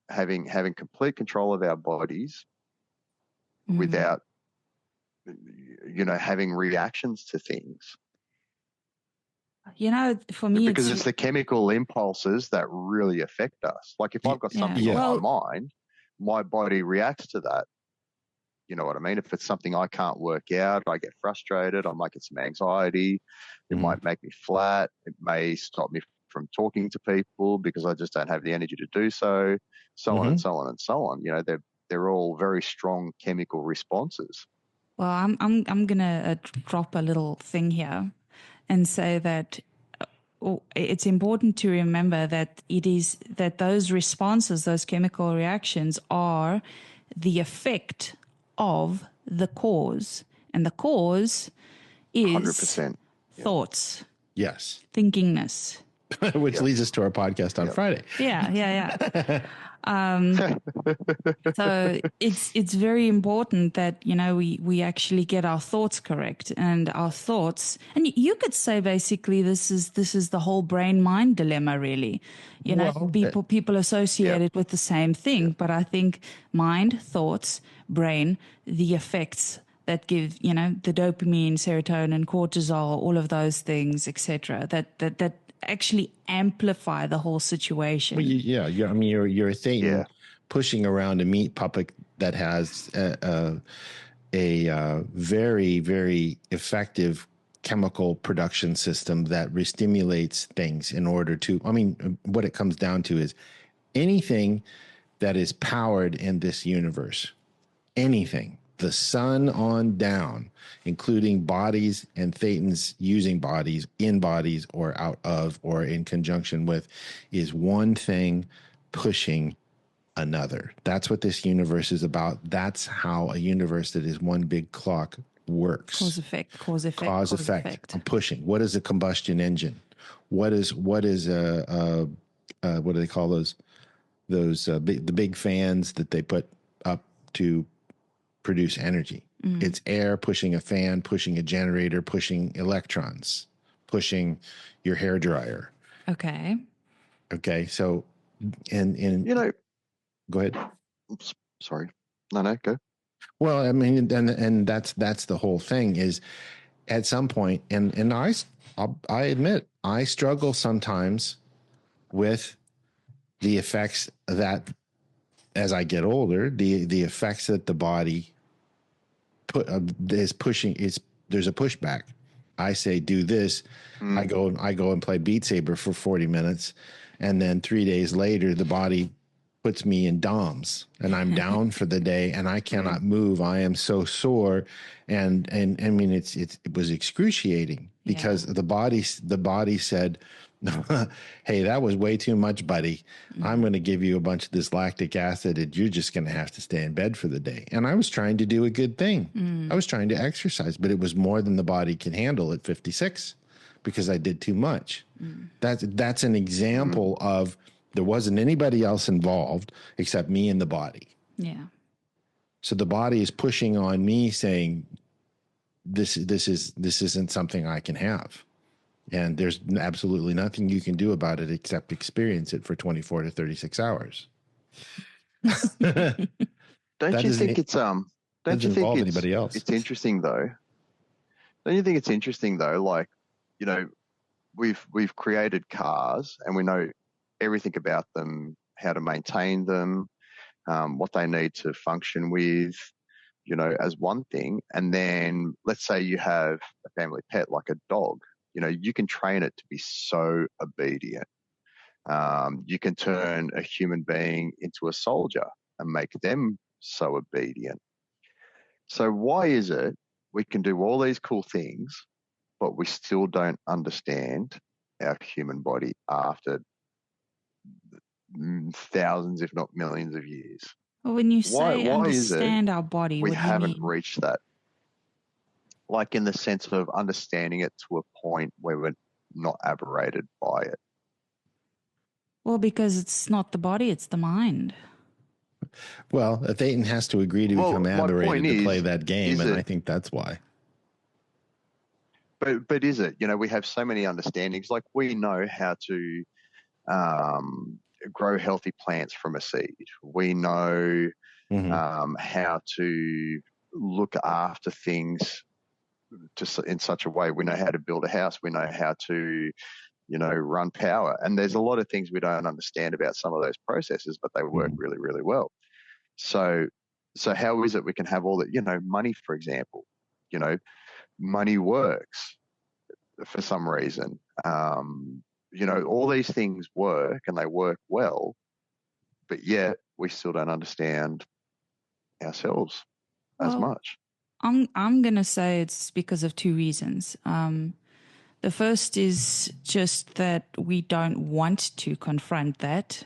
Having complete control of our bodies without, having reactions to things. For me, because it's the chemical impulses that really affect us. Like if I've got something on my mind, my body reacts to that. You know what I mean? If it's something I can't work out, I get frustrated. I might get some anxiety. It might make me flat. It may stop me from talking to people because I just don't have the energy to do so. So on and so on and so on. They're all very strong chemical responses. Well, I'm gonna drop a little thing here and say that it's important to remember that it is that those responses, those chemical reactions, are the effect of the cause, and the cause is 100%. thoughts. Yes. Thinkingness. Which leads us to our podcast on Friday. Yeah. So it's very important that we actually get our thoughts correct, and our thoughts, and you could say basically this is the whole brain mind dilemma, really. People associate it with the same thing, but I think mind, thoughts, brain, the effects that give the dopamine, serotonin, cortisol, all of those things, etc. That actually amplify the whole situation. Well, you're a Satan pushing around a meat puppet that has a very, very effective chemical production system that restimulates things in order to. I mean, what it comes down to is anything that is powered in this universe, anything, the sun on down, including bodies and thetans using bodies, in bodies, or out of, or in conjunction with, is one thing pushing another. That's what this universe is about. That's how a universe that is one big clock works. Cause effect. I'm pushing. What is a combustion engine? What is what do they call those the big fans that they put up to produce energy? It's air pushing a fan, pushing a generator, pushing electrons, pushing your hair dryer. Okay. So and go ahead. Oops, sorry. No, go. Well, I mean, and that's the whole thing is at some point, and I admit I struggle sometimes with the effects that as I get older, the effects that the body is pushing there's a pushback. I say do this. I go and play Beat Saber for 40 minutes, and then 3 days later the body puts me in DOMS and I'm down for the day and I cannot move. I am so sore, and I mean it was excruciating because the body said, hey, that was way too much, buddy. I'm going to give you a bunch of this lactic acid and you're just going to have to stay in bed for the day. And I was trying to do a good thing. I was trying to exercise, but it was more than the body can handle at 56 because I did too much. That's an example of there wasn't anybody else involved except me and the body. Yeah. So the body is pushing on me saying, this isn't something I can have. And there's absolutely nothing you can do about it except experience it for 24 to 36 hours. Don't you think it's anybody else? It's interesting though? Don't you think it's interesting though? Like, we've created cars and we know everything about them, how to maintain them, what they need to function with, as one thing. And then let's say you have a family pet like a dog. You can train it to be so obedient. You can turn a human being into a soldier and make them so obedient. So why is it we can do all these cool things, but we still don't understand our human body after thousands, if not millions of years? Well, when you say why understand our body, we what do you haven't mean? reached that? Like in the sense of understanding it to a point where we're not aberrated by it. Well, because it's not the body, it's the mind. Well, Thetan has to agree to become my point aberrated to play that game, is and it, I think that's why. but is it? You know, we have so many understandings. Like we know how to grow healthy plants from a seed. We know how to look after things in such a way. We know how to build a house. We know how to, you know, run power. And there's a lot of things we don't understand about some of those processes, but they work really, really well. So how is it we can have all that, you know, money, for example, you know, money works for some reason. You know, all these things work and they work well, but yet we still don't understand ourselves as much. I'm gonna say it's because of two reasons. The first is just that we don't want to confront that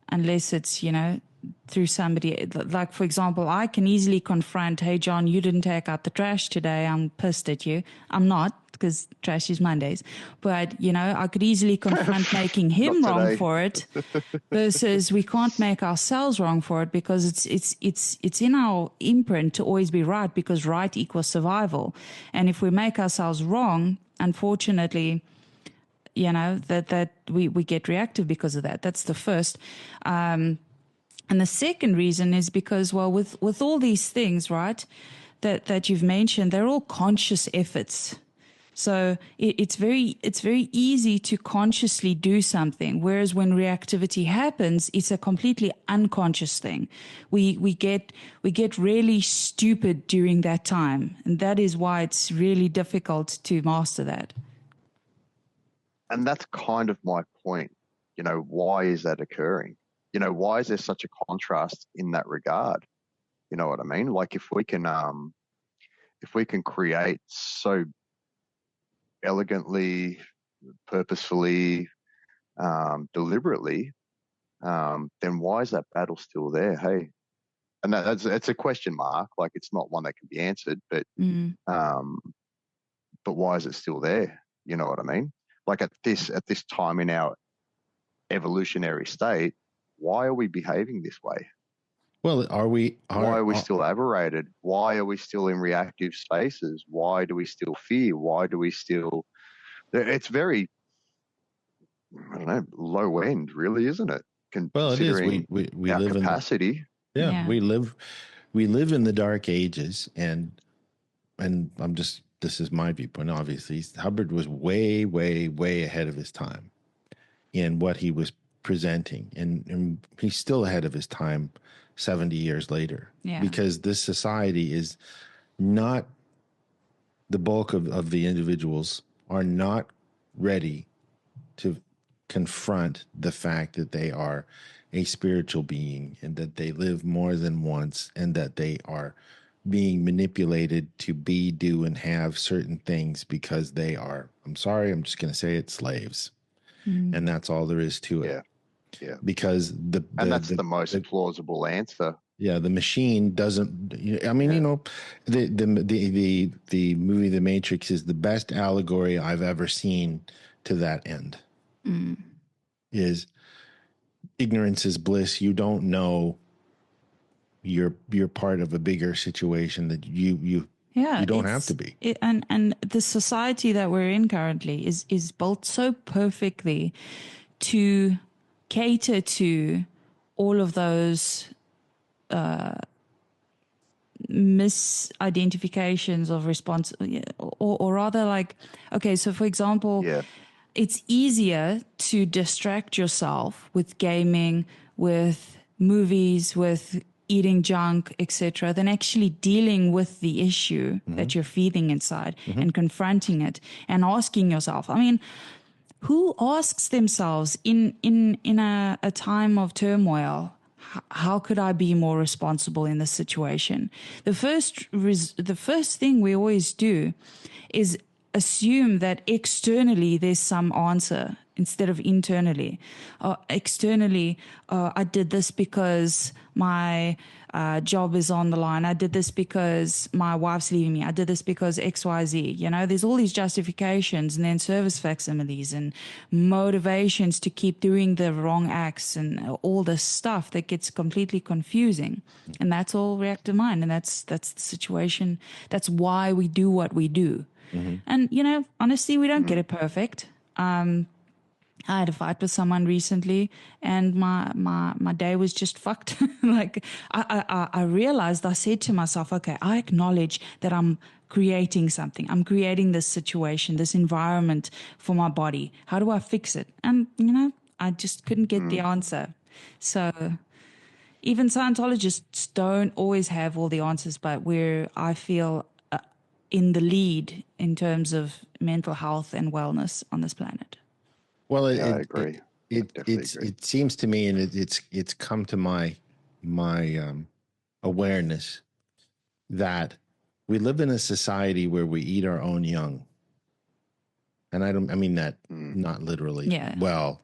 unless it's, you know, through somebody. Like, for example, I can easily confront, hey, John, you didn't take out the trash today. I'm pissed at you. I'm not, because trash is Mondays. But, you know, I could easily confront making him wrong for it versus we can't make ourselves wrong for it, because it's in our imprint to always be right, because right equals survival. And if we make ourselves wrong, unfortunately, you know, that we get reactive because of that. That's the first. And the second reason is because, well, with all these things, right, that you've mentioned, they're all conscious efforts. So it's very easy to consciously do something, whereas when reactivity happens, it's a completely unconscious thing. We get really stupid during that time, and that is why it's really difficult to master that. And that's kind of my point. You know, why is that occurring? You know, why is there such a contrast in that regard? You know what I mean? Like if we can create so elegantly, purposefully, deliberately, then why is that battle still there? Hey, and it's a question mark. Like it's not one that can be answered, but why is it still there? You know what I mean? Like at this time in our evolutionary state, why are we behaving this way? Well, why are we still aberrated? Why are we still in reactive spaces? Why do we still fear? Why do we still? It's very, I don't know, low end, really, isn't it? Well, it is. Considering We our live capacity. we live in the dark ages, and I'm just, this is my viewpoint. Obviously, Hubbard was way, way, way ahead of his time in what he was presenting, and he's still ahead of his time 70 years later, because this society is not, the bulk of the individuals are not ready to confront the fact that they are a spiritual being and that they live more than once, and that they are being manipulated to be, do, and have certain things because they are, I'm sorry, I'm just going to say it, slaves. And that's all there is to it. Yeah. Because that's the most plausible answer. Yeah, the machine doesn't. I mean, you know, the movie The Matrix is the best allegory I've ever seen to that end. Is ignorance is bliss. You don't know you're part of a bigger situation that you don't have to be. And the society that we're in currently is built so perfectly to cater to all of those misidentifications of response, or rather, like, okay, so for example, it's easier to distract yourself with gaming, with movies, with eating junk, etc., than actually dealing with the issue that you're feeling inside and confronting it and asking yourself. I mean, who asks themselves in a time of turmoil, how could I be more responsible in this situation? The first thing we always do is assume that externally there's some answer instead of internally. Externally, I did this because my job is on the line. I did this because my wife's leaving me. I did this because XYZ. You know, there's all these justifications and then service facsimiles and motivations to keep doing the wrong acts and all this stuff that gets completely confusing. And that's all reactive mind. And that's the situation. That's why we do what we do. And, you know, honestly, we don't get it perfect. I had a fight with someone recently, and my day was just fucked. Like I realized, I said to myself, okay, I acknowledge that I'm creating something. I'm creating this situation, this environment for my body. How do I fix it? And, you know, I just couldn't get the answer. So even Scientologists don't always have all the answers, but I feel in the lead in terms of mental health and wellness on this planet. Well, I agree. It seems to me, and it's come to my awareness that we live in a society where we eat our own young, and I mean that not literally. Yeah. Well,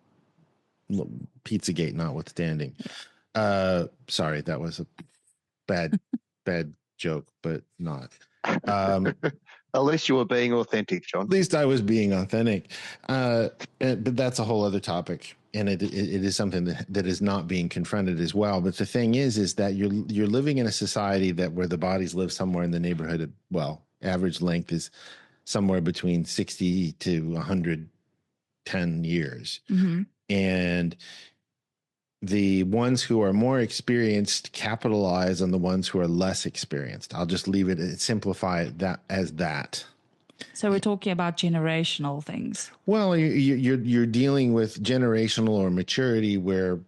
Pizzagate notwithstanding. Sorry, that was a bad joke, but not. At least you were being authentic, John. At least I was being authentic. But that's a whole other topic. And it is something that is not being confronted as well. But the thing is that you're living in a society where the bodies live somewhere in the neighborhood of, well, average length is somewhere between 60 to 110 years. And the ones who are more experienced capitalize on the ones who are less experienced. I'll just leave it, simplify it as that. So we're talking about generational things. Well, you're dealing with generational or maturity, where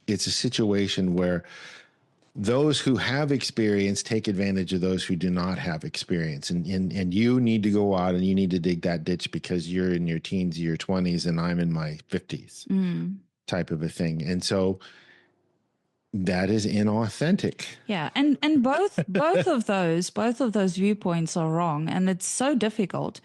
it's a situation where those who have experience take advantage of those who do not have experience. And you need to go out and you need to dig that ditch because you're in your teens, your 20s, and I'm in my 50s. Type of a thing. And so that is inauthentic. Yeah. And both of those viewpoints are wrong. And it's so difficult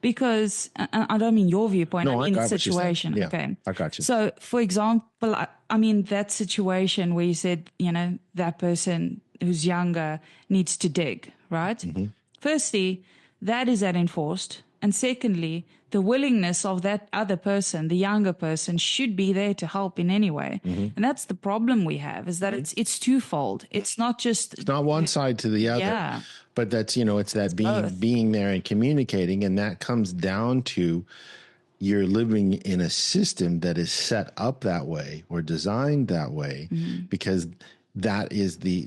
because I don't mean your viewpoint, No, I mean I got the what you're saying. situation. Yeah, Okay. I got you. So for example, I mean that situation where you said, you know, that person who's younger needs to dig, right? Firstly, that is that enforced. And secondly, the willingness of that other person, the younger person, should be there to help in any way. And that's the problem we have, is that it's twofold. It's not just... It's not one side to the other. Yeah. But that's, you know, it's that being there and communicating. And that comes down to you're living in a system that is set up that way or designed that way because that is the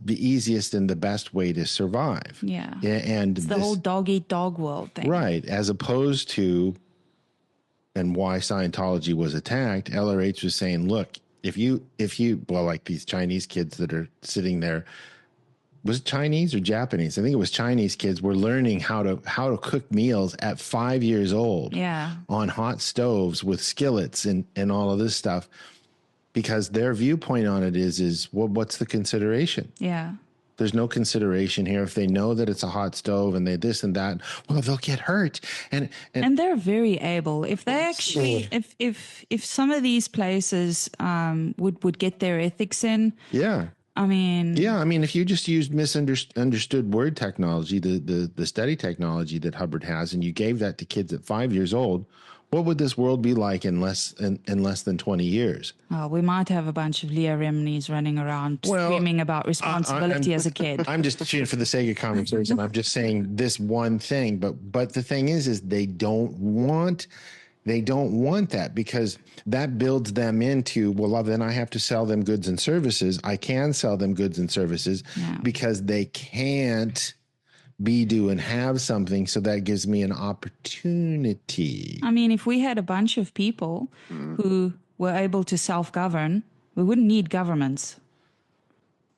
easiest and the best way to survive. Yeah. And it's the whole dog eat dog world thing. Right. As opposed to, and why Scientology was attacked, LRH was saying, look, if you, well, like these Chinese kids that are sitting there, was it Chinese or Japanese? I think it was Chinese kids were learning how to cook meals at 5 years old. Yeah. On hot stoves with skillets and all of this stuff. Because their viewpoint on it is well, what's the consideration? Yeah. There's no consideration here. If they know that it's a hot stove and they this and that, well, they'll get hurt. And they're very able. If they actually, if some of these places would get their ethics in. Yeah. I mean, if you just used misunderstood word technology, the study technology that Hubbard has, and you gave that to kids at 5 years old, what would this world be like in less than 20 years? Oh, we might have a bunch of Leah Remini's running around screaming about responsibility as a kid. I'm just for the sake of conversation. I'm just saying this one thing, but the thing is they don't want that, because that builds them into, well, then I have to sell them goods and services. I can sell them goods and services because they can't do and have something, so that gives me an opportunity. I mean, if we had a bunch of people who were able to self-govern, we wouldn't need governments.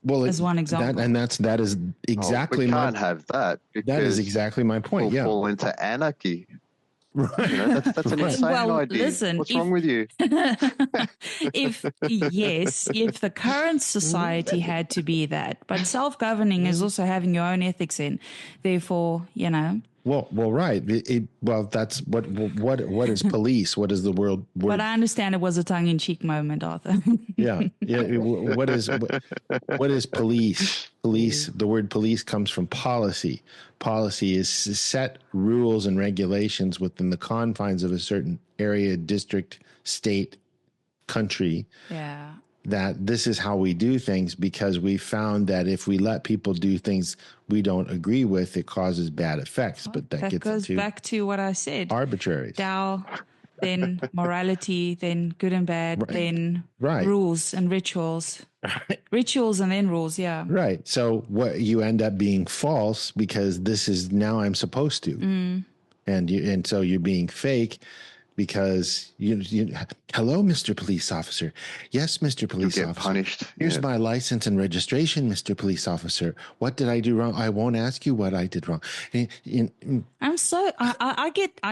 Well, as one example, that is exactly we can't have that. That is exactly my point. We'll fall into anarchy. Right. You know, that's an insane idea. Listen, what's wrong with you? if the current society had to be that, but self-governing is also having your own ethics in. Therefore, you know, Right. Well, that's what is police? What is the word? But I understand it was a tongue-in-cheek moment, Arthur. Yeah. What is police? Police. The word police comes from policy. Policy is set rules and regulations within the confines of a certain area, district, state, country. Yeah. That this is how we do things, because we found that if we let people do things we don't agree with, it causes bad effects. But that goes back to what I said. Arbitraries. Tao, then morality, then good and bad, then rules and rituals. Rituals and then rules, yeah. Right. So what you end up being false, because this is now I'm supposed to. And so you're being fake, because you hello, Mr. Police Officer. Yes, Mr. Police Officer. Punished. Here's my license and registration, Mr. Police Officer. What did I do wrong? I won't ask you what I did wrong. I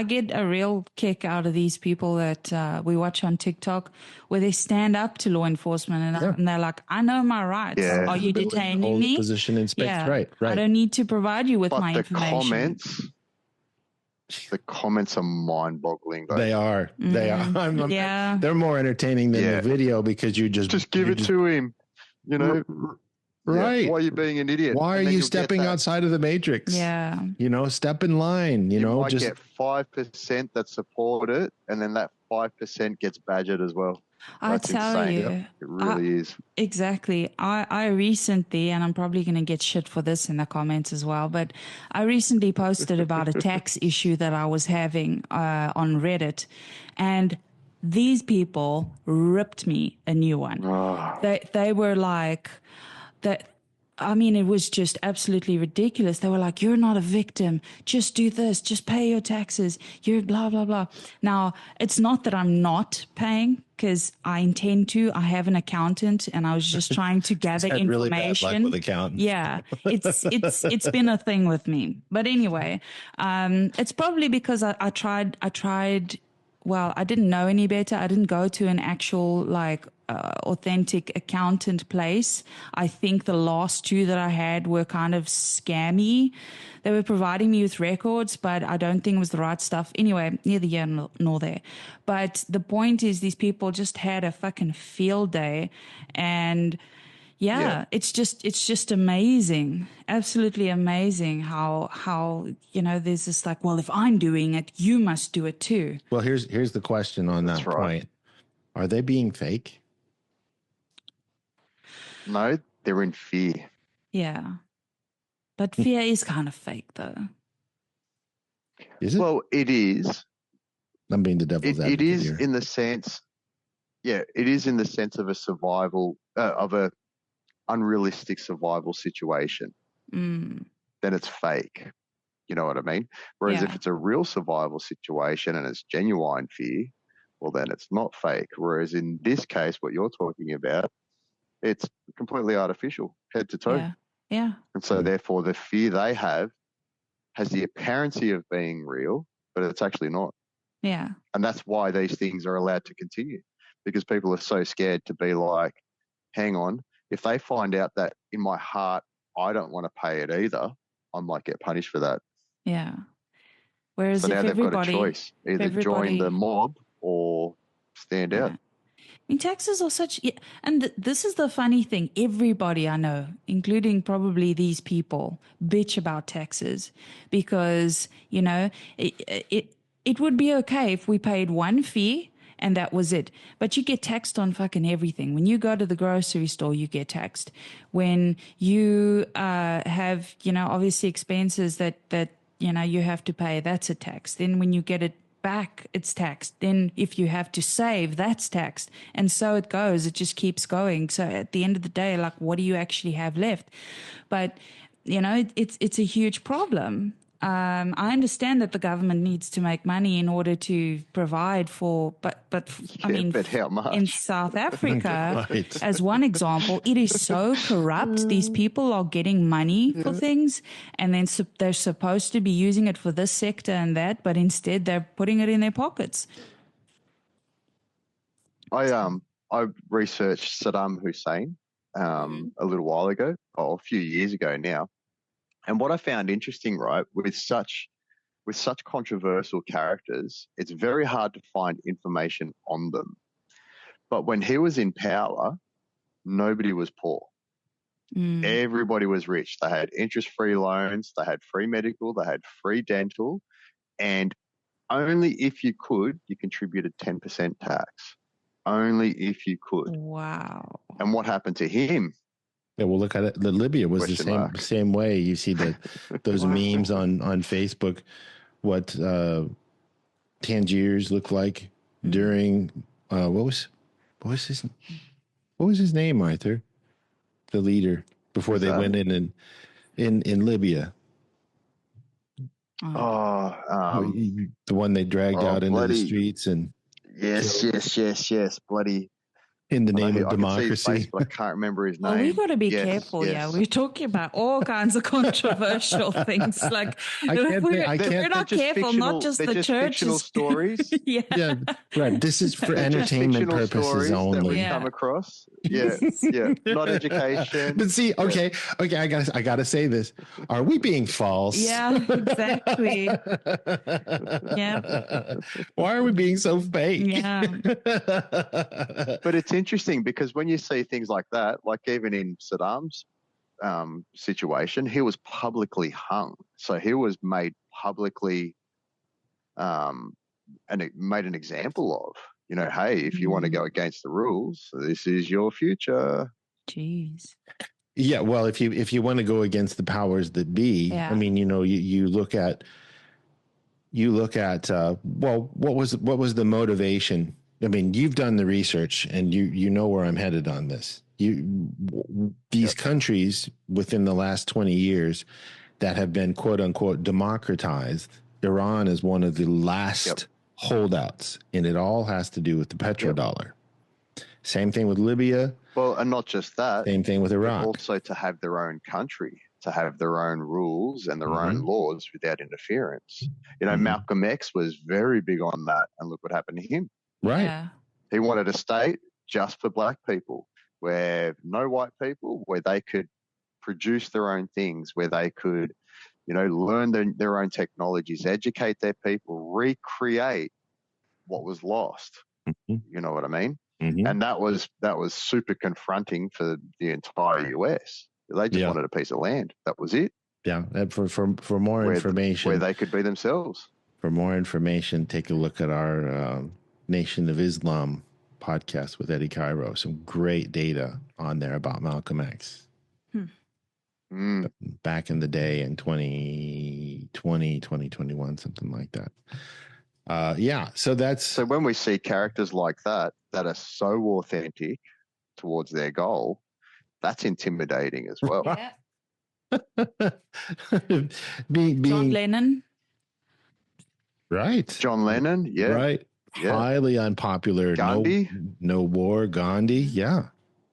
get a real kick out of these people that we watch on TikTok, where they stand up to law enforcement and they're like, I know my rights. Yeah. Are you detaining me? Position in space. Yeah. Right. I don't need to provide you with my information. The comments are mind-boggling. Though. They are. Yeah. They're more entertaining than the video, because you just give it to him. You know, right? Why are you being an idiot? Why are you stepping outside of the matrix? Yeah. Step in line. You might get 5% that support it, and then that 5% gets badgered as well. I tell you, it really is. Exactly. I recently, and I'm probably going to get shit for this in the comments as well, but I recently posted about a tax issue that I was having on Reddit, and these people ripped me a new one. They were like that. I mean, it was just absolutely ridiculous. They were like, you're not a victim. Just do this. Just pay your taxes. You're blah, blah, blah. Now, it's not that I'm not paying, because I intend to. I have an accountant, and I was just trying to gather information. Really bad luck with accountants. Yeah, it's been a thing with me. But anyway, it's probably because I tried. Well, I didn't know any better. I didn't go to an actual authentic accountant place. I think the last two that I had were kind of scammy. They were providing me with records, but I don't think it was the right stuff. Anyway, neither here nor there. But the point is, these people just had a fucking field day, and it's just amazing, absolutely amazing how there's this like, well, if I'm doing it, you must do it too. Well, here's the question on that point: are they being fake? No, they're in fear. Yeah, but fear is kind of fake, though. Is it? Well, it is. I'm being the devil's advocate. It is here. in the sense. Yeah, it is in the sense of a survival of a unrealistic survival situation. Then it's fake. You know what I mean? Whereas if it's a real survival situation and it's genuine fear, well, then it's not fake. Whereas in this case, what you're talking about, it's completely artificial, head to toe. Yeah. And so therefore the fear they have has the appearancy of being real, but it's actually not. Yeah. And that's why these things are allowed to continue, because people are so scared to be like, hang on, if they find out that in my heart I don't want to pay it either, I might get punished for that. Yeah. Whereas so now they've got a choice, either join the mob or stand out. I mean, taxes are such, and this is the funny thing. Everybody I know, including probably these people, bitch about taxes because, it would be okay if we paid one fee and that was it. But you get taxed on fucking everything. When you go to the grocery store, you get taxed. When you have, obviously expenses that you have to pay, that's a tax. Then when you get it back, it's taxed. Then if you have to save, that's taxed. And so it goes. It just keeps going. So at the end of the day, like, what do you actually have left? But, it's a huge problem. I understand that the government needs to make money in order to provide for, but how much? In South Africa, as one example, it is so corrupt. These people are getting money for things, and then they're supposed to be using it for this sector and that, but instead they're putting it in their pockets. I researched Saddam Hussein a little while ago, a few years ago now. And what I found interesting, right, with such with such controversial characters, it's very hard to find information on them. But when he was in power, nobody was poor. Everybody was rich. They had interest-free loans, they had free medical, they had free dental, and only if you could, you contributed 10% tax. Only if you could. Wow. And what happened to him? Yeah, well, look at it. Libya was Question the mark. same way. You see those Wow. memes on Facebook, what Tangiers looked like during what was his name, Arthur? The leader before Who's they that? went in Libya. The one they dragged out into the streets and yes, bloody. in the name of I can see his democracy. face, but I can't remember his name. Well, we got to be Yes, careful. yes. Yeah, we're talking about all kinds of controversial things. Like we're not careful, not just the fictional churches. stories. Yeah, right. This is for They're just entertainment fictional purposes stories that only. we come across. Yeah, yeah. Not education. But see, okay. I gotta say this. Are we being false? Yeah, exactly. Yeah. Why are we being so fake? Yeah. But it's interesting because when you see things like that, like even in Saddam's situation, he was publicly hung. So he was made publicly and it made an example of, you know, hey, if you want to go against the rules, this is your future. Jeez. Yeah, well, if you want to go against the powers that be, I mean, you know, you look at well, what was the motivation? I mean, you've done the research and you know where I'm headed on this. These countries within the last 20 years that have been quote unquote democratized, Iran is one of the last holdouts, and it all has to do with the petrodollar. Same thing with Libya. Well, and not just that. Same thing with Iraq. Also to have their own country, to have their own rules and their own laws without interference. You know, Malcolm X was very big on that, and look what happened to him. Right. Yeah. He wanted a state just for black people, where no white people, where they could produce their own things, where they could, you know, learn their own technologies, educate their people, recreate what was lost. You know what I mean? And that was super confronting for the entire US. They just wanted a piece of land. That was it. Yeah. For more information, where they could be themselves. For more information, take a look at our Nation of Islam podcast with Eddie Cairo. Some great data on there about Malcolm X. Back in the day in 2020, 2021, something like that. So when we see characters like that are so authentic towards their goal, that's intimidating as well. John Lennon. Right. John Lennon, Right. Yeah. Highly unpopular. Gandhi. No war. Gandhi. Yeah.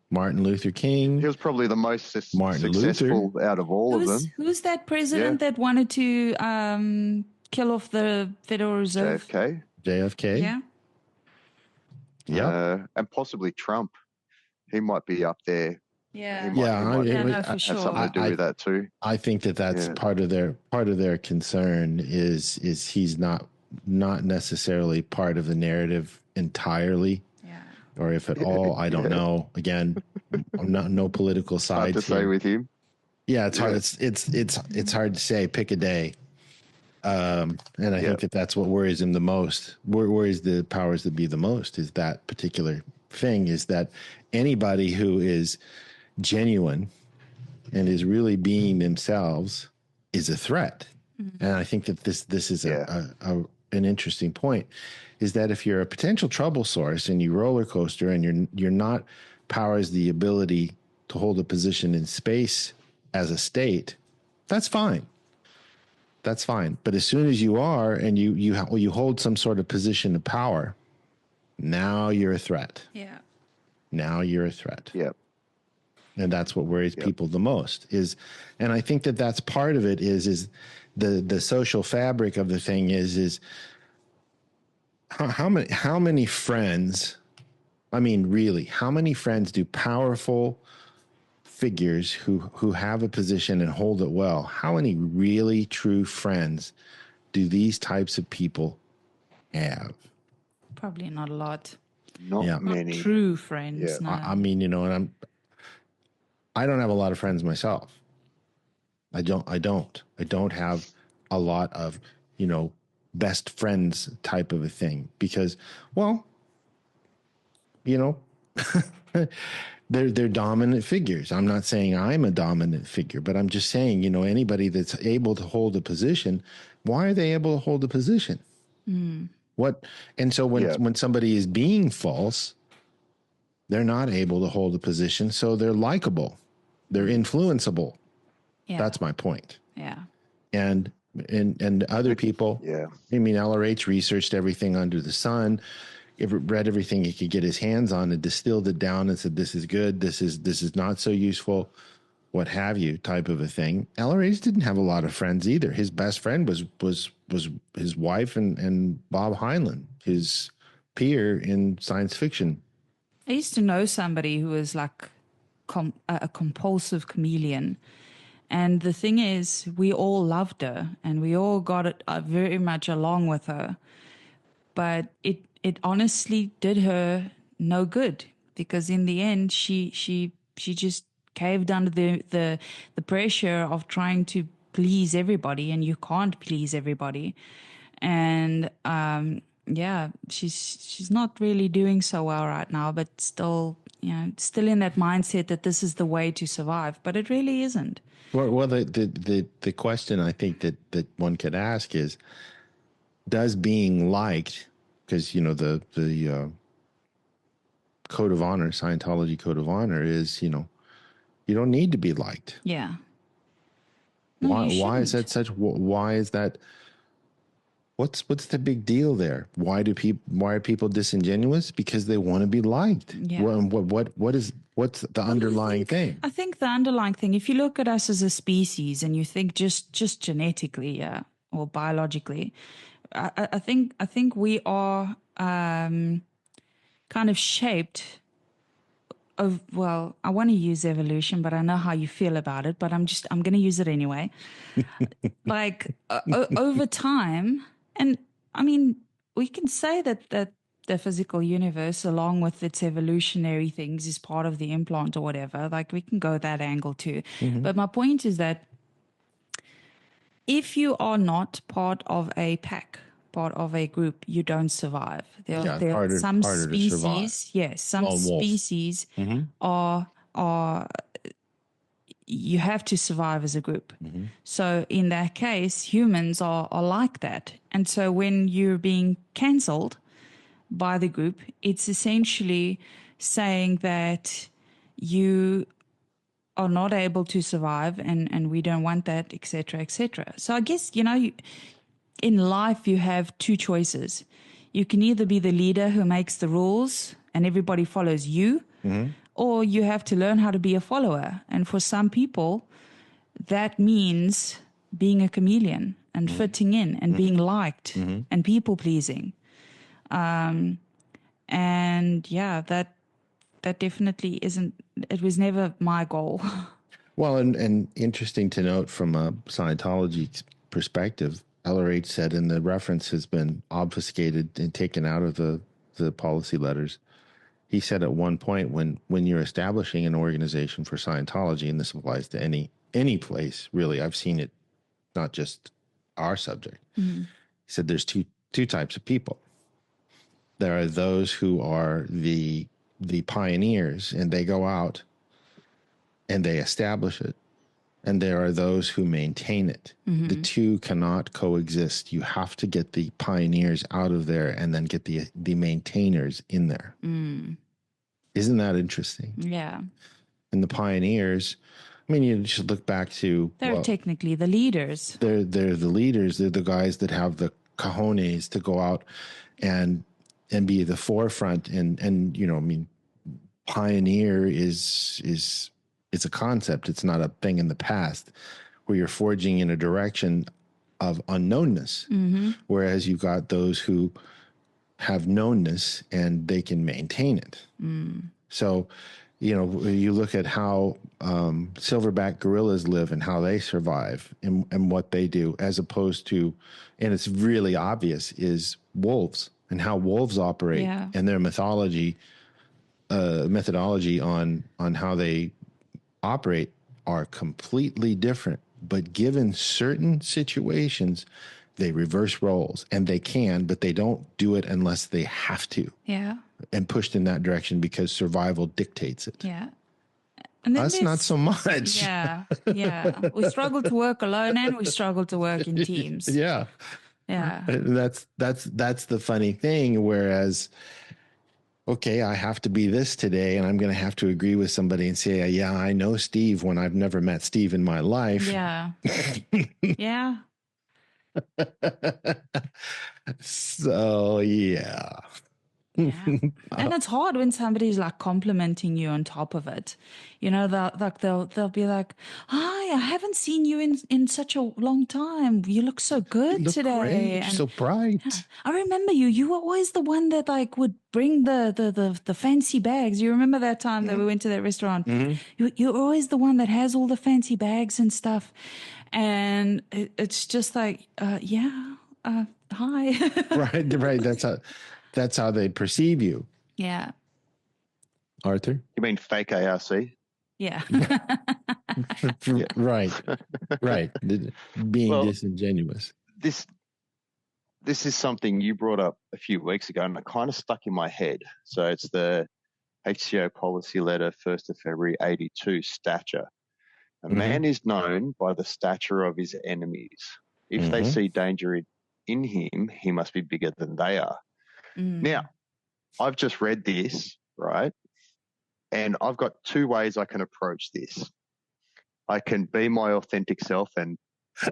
Martin Luther King. He was probably the most successful out of all of them. Who's that president that wanted to kill off the Federal Reserve? JFK. Yeah. Yeah. And possibly Trump. He might be up there. Yeah. For sure. Have something to do with that too. I think that's part of their concern is he's not necessarily part of the narrative entirely. Or if at all, I don't know. Again, I'm not no political side. Hard to say with him. Yeah, it's hard. It's hard to say. Pick a day. And I think that's what worries him the most. Worries the powers that be the most is that particular thing. Is that anybody who is genuine and is really being themselves is a threat. And I think that this is an interesting point. Is that if you're a potential trouble source and you roller coaster and you're not powers the ability to hold a position in space as a state, that's fine. That's fine. But as soon as you are and you hold some sort of position of power, now you're a threat. Yeah. Now you're a threat. Yep. And that's what worries people the most and I think that's part of it is the social fabric of the thing is how many friends, I mean, really, how many friends do powerful figures who have a position and hold it well, how many really true friends do these types of people have? Probably not a lot. Not Yeah. Not many. true friends, Yeah. no. I mean, you know, and I don't have a lot of friends myself. I don't have a lot of, you know, best friends type of a thing because, well, you know, they're dominant figures. I'm not saying I'm a dominant figure, but I'm just saying, you know, anybody that's able to hold a position, why are they able to hold a position? What? And so when somebody is being false, they're not able to hold a position, so they're likable, they're influenceable. Yeah. That's my point. Yeah. And other people. Yeah. I mean, LRH researched everything under the sun, read everything he could get his hands on, and distilled it down and said, "This is good. This is not so useful." What have you, type of a thing. LRH didn't have a lot of friends either. His best friend was his wife and Bob Heinlein, his peer in science fiction. I used to know somebody who was like a compulsive chameleon. And the thing is, we all loved her and we all got it very much along with her. But it honestly did her no good because in the end, she just caved under the pressure of trying to please everybody, and you can't please everybody. And yeah, she's not really doing so well right now, but still, you know, still in that mindset that this is the way to survive, but it really isn't. Well, the question I think that one could ask is, does being liked, because you know the code of honor, Scientology code of honor is, you know, you don't need to be liked. Yeah. No, Why? you Why is shouldn't. that such? Why is that? What's the big deal there? Why are people disingenuous? Because they want to be liked. Yeah. What's the underlying thing? I think the underlying thing, if you look at us as a species and you think just genetically, yeah, or biologically, I think we are kind of shaped of, well, I want to use evolution, but I know how you feel about it, but I'm going to use it anyway. Like over time, and I mean, we can say that the physical universe, along with its evolutionary things, is part of the implant or whatever. Like we can go that angle too. But my point is that if you are not part of a pack, part of a group, you don't survive. There are some harder to survive. species, yes, some Lone wolf. species are you have to survive as a group. So in that case, humans are like that. And so when you're being cancelled by the group, it's essentially saying that you are not able to survive and we don't want that, et cetera, et cetera. So I guess, you know, in life you have two choices. You can either be the leader who makes the rules and everybody follows you, or you have to learn how to be a follower. And for some people, that means being a chameleon and fitting in and being liked and people pleasing. And yeah, that definitely isn't, it was never my goal. Well, and interesting to note from a Scientology perspective, LRH said, and the reference has been obfuscated and taken out of the policy letters. He said at one point, when you're establishing an organization for Scientology, and this applies to any place really, I've seen it, not just our subject. He said there's two types of people. There are those who are the pioneers, and they go out and they establish it. And there are those who maintain it. The two cannot coexist. You have to get the pioneers out of there and then get the maintainers in there. Isn't that interesting? Yeah. And the pioneers, I mean, you should look back to... They're technically the leaders. They're the leaders. They're the guys that have the cojones to go out and be the forefront. And you know, I mean, pioneer is it's a concept. It's not a thing in the past where you're forging in a direction of unknownness. Whereas you've got those who have knownness and they can maintain it. So You know, you look at how silverback gorillas live and how they survive and what they do, as opposed to, and it's really obvious, is wolves and how wolves operate Yeah. and their methodology on how they operate are completely different. But given certain situations, they reverse roles, and they can, but they don't do it unless they have to. Yeah. And pushed in that direction because survival dictates it. Yeah. And then Us, not so much. Yeah. Yeah. We struggle to work alone and we struggle to work in teams. Yeah. Yeah. That's the funny thing. Whereas, okay, I have to be this today, and I'm going to have to agree with somebody and say, yeah, I know Steve when I've never met Steve in my life. Yeah. Yeah. So, yeah. Yeah. And it's hard when somebody's like complimenting you on top of it. You know, they'll be like, "Hi, I haven't seen you in such a long time. You look so good You look today. great. And So bright. yeah, I remember you. You were always the one that like would bring the fancy bags. You remember that time that we went to that restaurant? You're always the one that has all the fancy bags and stuff. And it's just like, hi. Right. That's how they perceive you. Yeah. Arthur? You mean fake ARC? Yeah. Right. Being Well, disingenuous. This is something you brought up a few weeks ago, and it kind of stuck in my head. So it's the HCO policy letter, 1st of February 82, stature. A man is known by the stature of his enemies. If they see danger in him, he must be bigger than they are. Now, I've just read this, right? And I've got two ways I can approach this. I can be my authentic self and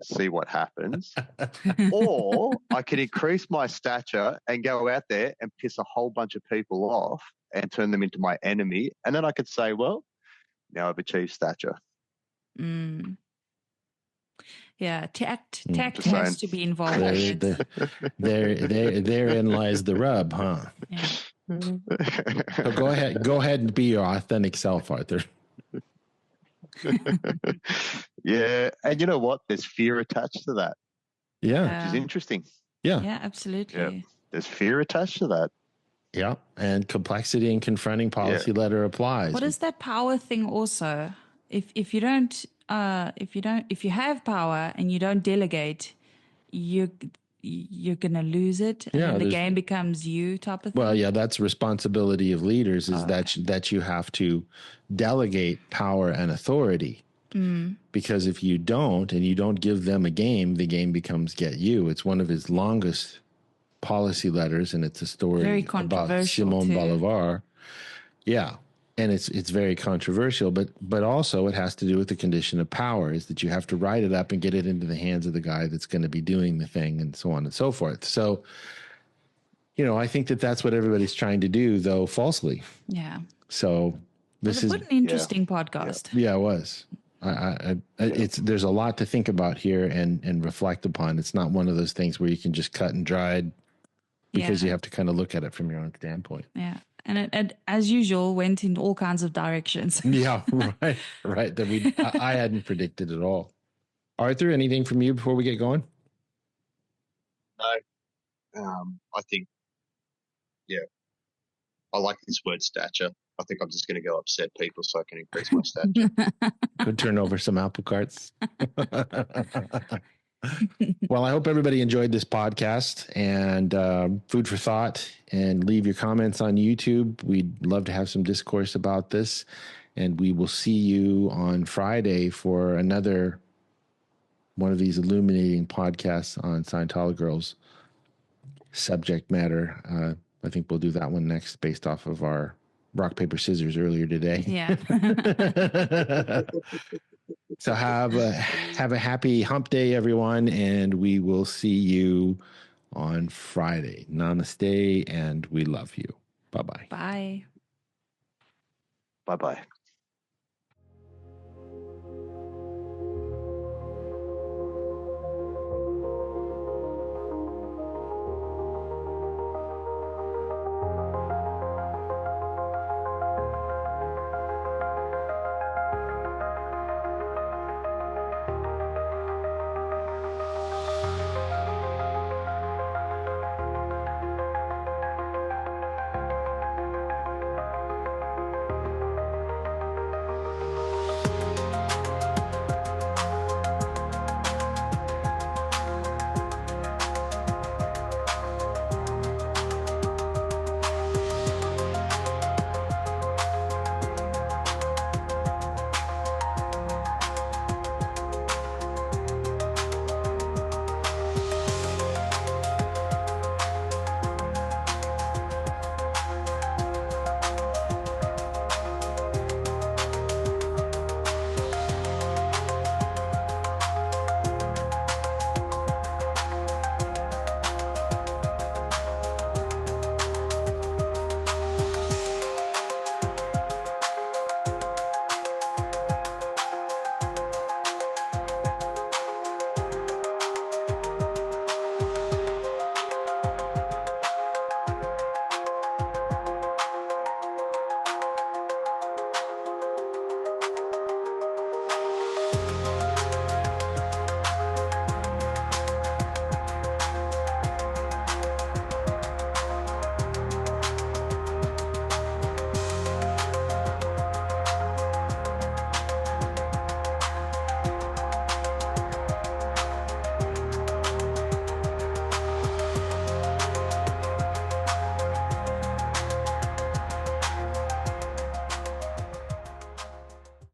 see what happens. Or I can increase my stature and go out there and piss a whole bunch of people off and turn them into my enemy. And then I could say, well, now I've achieved stature. Yeah, tact Just has saying. to be involved in it. Therein lies the rub, huh? Yeah. So go ahead and be your authentic self, Arthur. Yeah, and you know what? There's fear attached to that. Yeah, which is interesting. Yeah, absolutely. Yeah. There's fear attached to that. Yeah, and complexity in confronting policy letter applies. What is that power thing also? If you have power and you don't delegate, you're gonna lose it, and then the game becomes you type of thing. Well, yeah, that's responsibility of leaders is that you have to delegate power and authority. Because if you don't and you don't give them a game, the game becomes get you. It's one of his longest policy letters, and it's a story about Simon Bolivar. Yeah. And it's very controversial, but also it has to do with the condition of power, is that you have to write it up and get it into the hands of the guy that's going to be doing the thing, and so on and so forth. So, I think that's what everybody's trying to do, though falsely. Yeah. So this is an interesting podcast. Yeah, it was. There's a lot to think about here and reflect upon. It's not one of those things where you can just cut and dry, because you have to kind of look at it from your own standpoint. Yeah. And it, as usual, went in all kinds of directions. Yeah, right. That I hadn't predicted at all. Arthur, anything from you before we get going? No. I think, I like this word stature. I think I'm just going to go upset people so I can increase my stature. Go turn over some apple carts. Well, I hope everybody enjoyed this podcast and food for thought, and leave your comments on YouTube. We'd love to have some discourse about this, and we will see you on Friday for another one of these illuminating podcasts on Scientology girls subject matter. I think we'll do that one next based off of our rock, paper, scissors earlier today. Yeah. So have a happy hump day, everyone, and we will see you on Friday. Namaste, and we love you. Bye-bye. Bye. Bye-bye.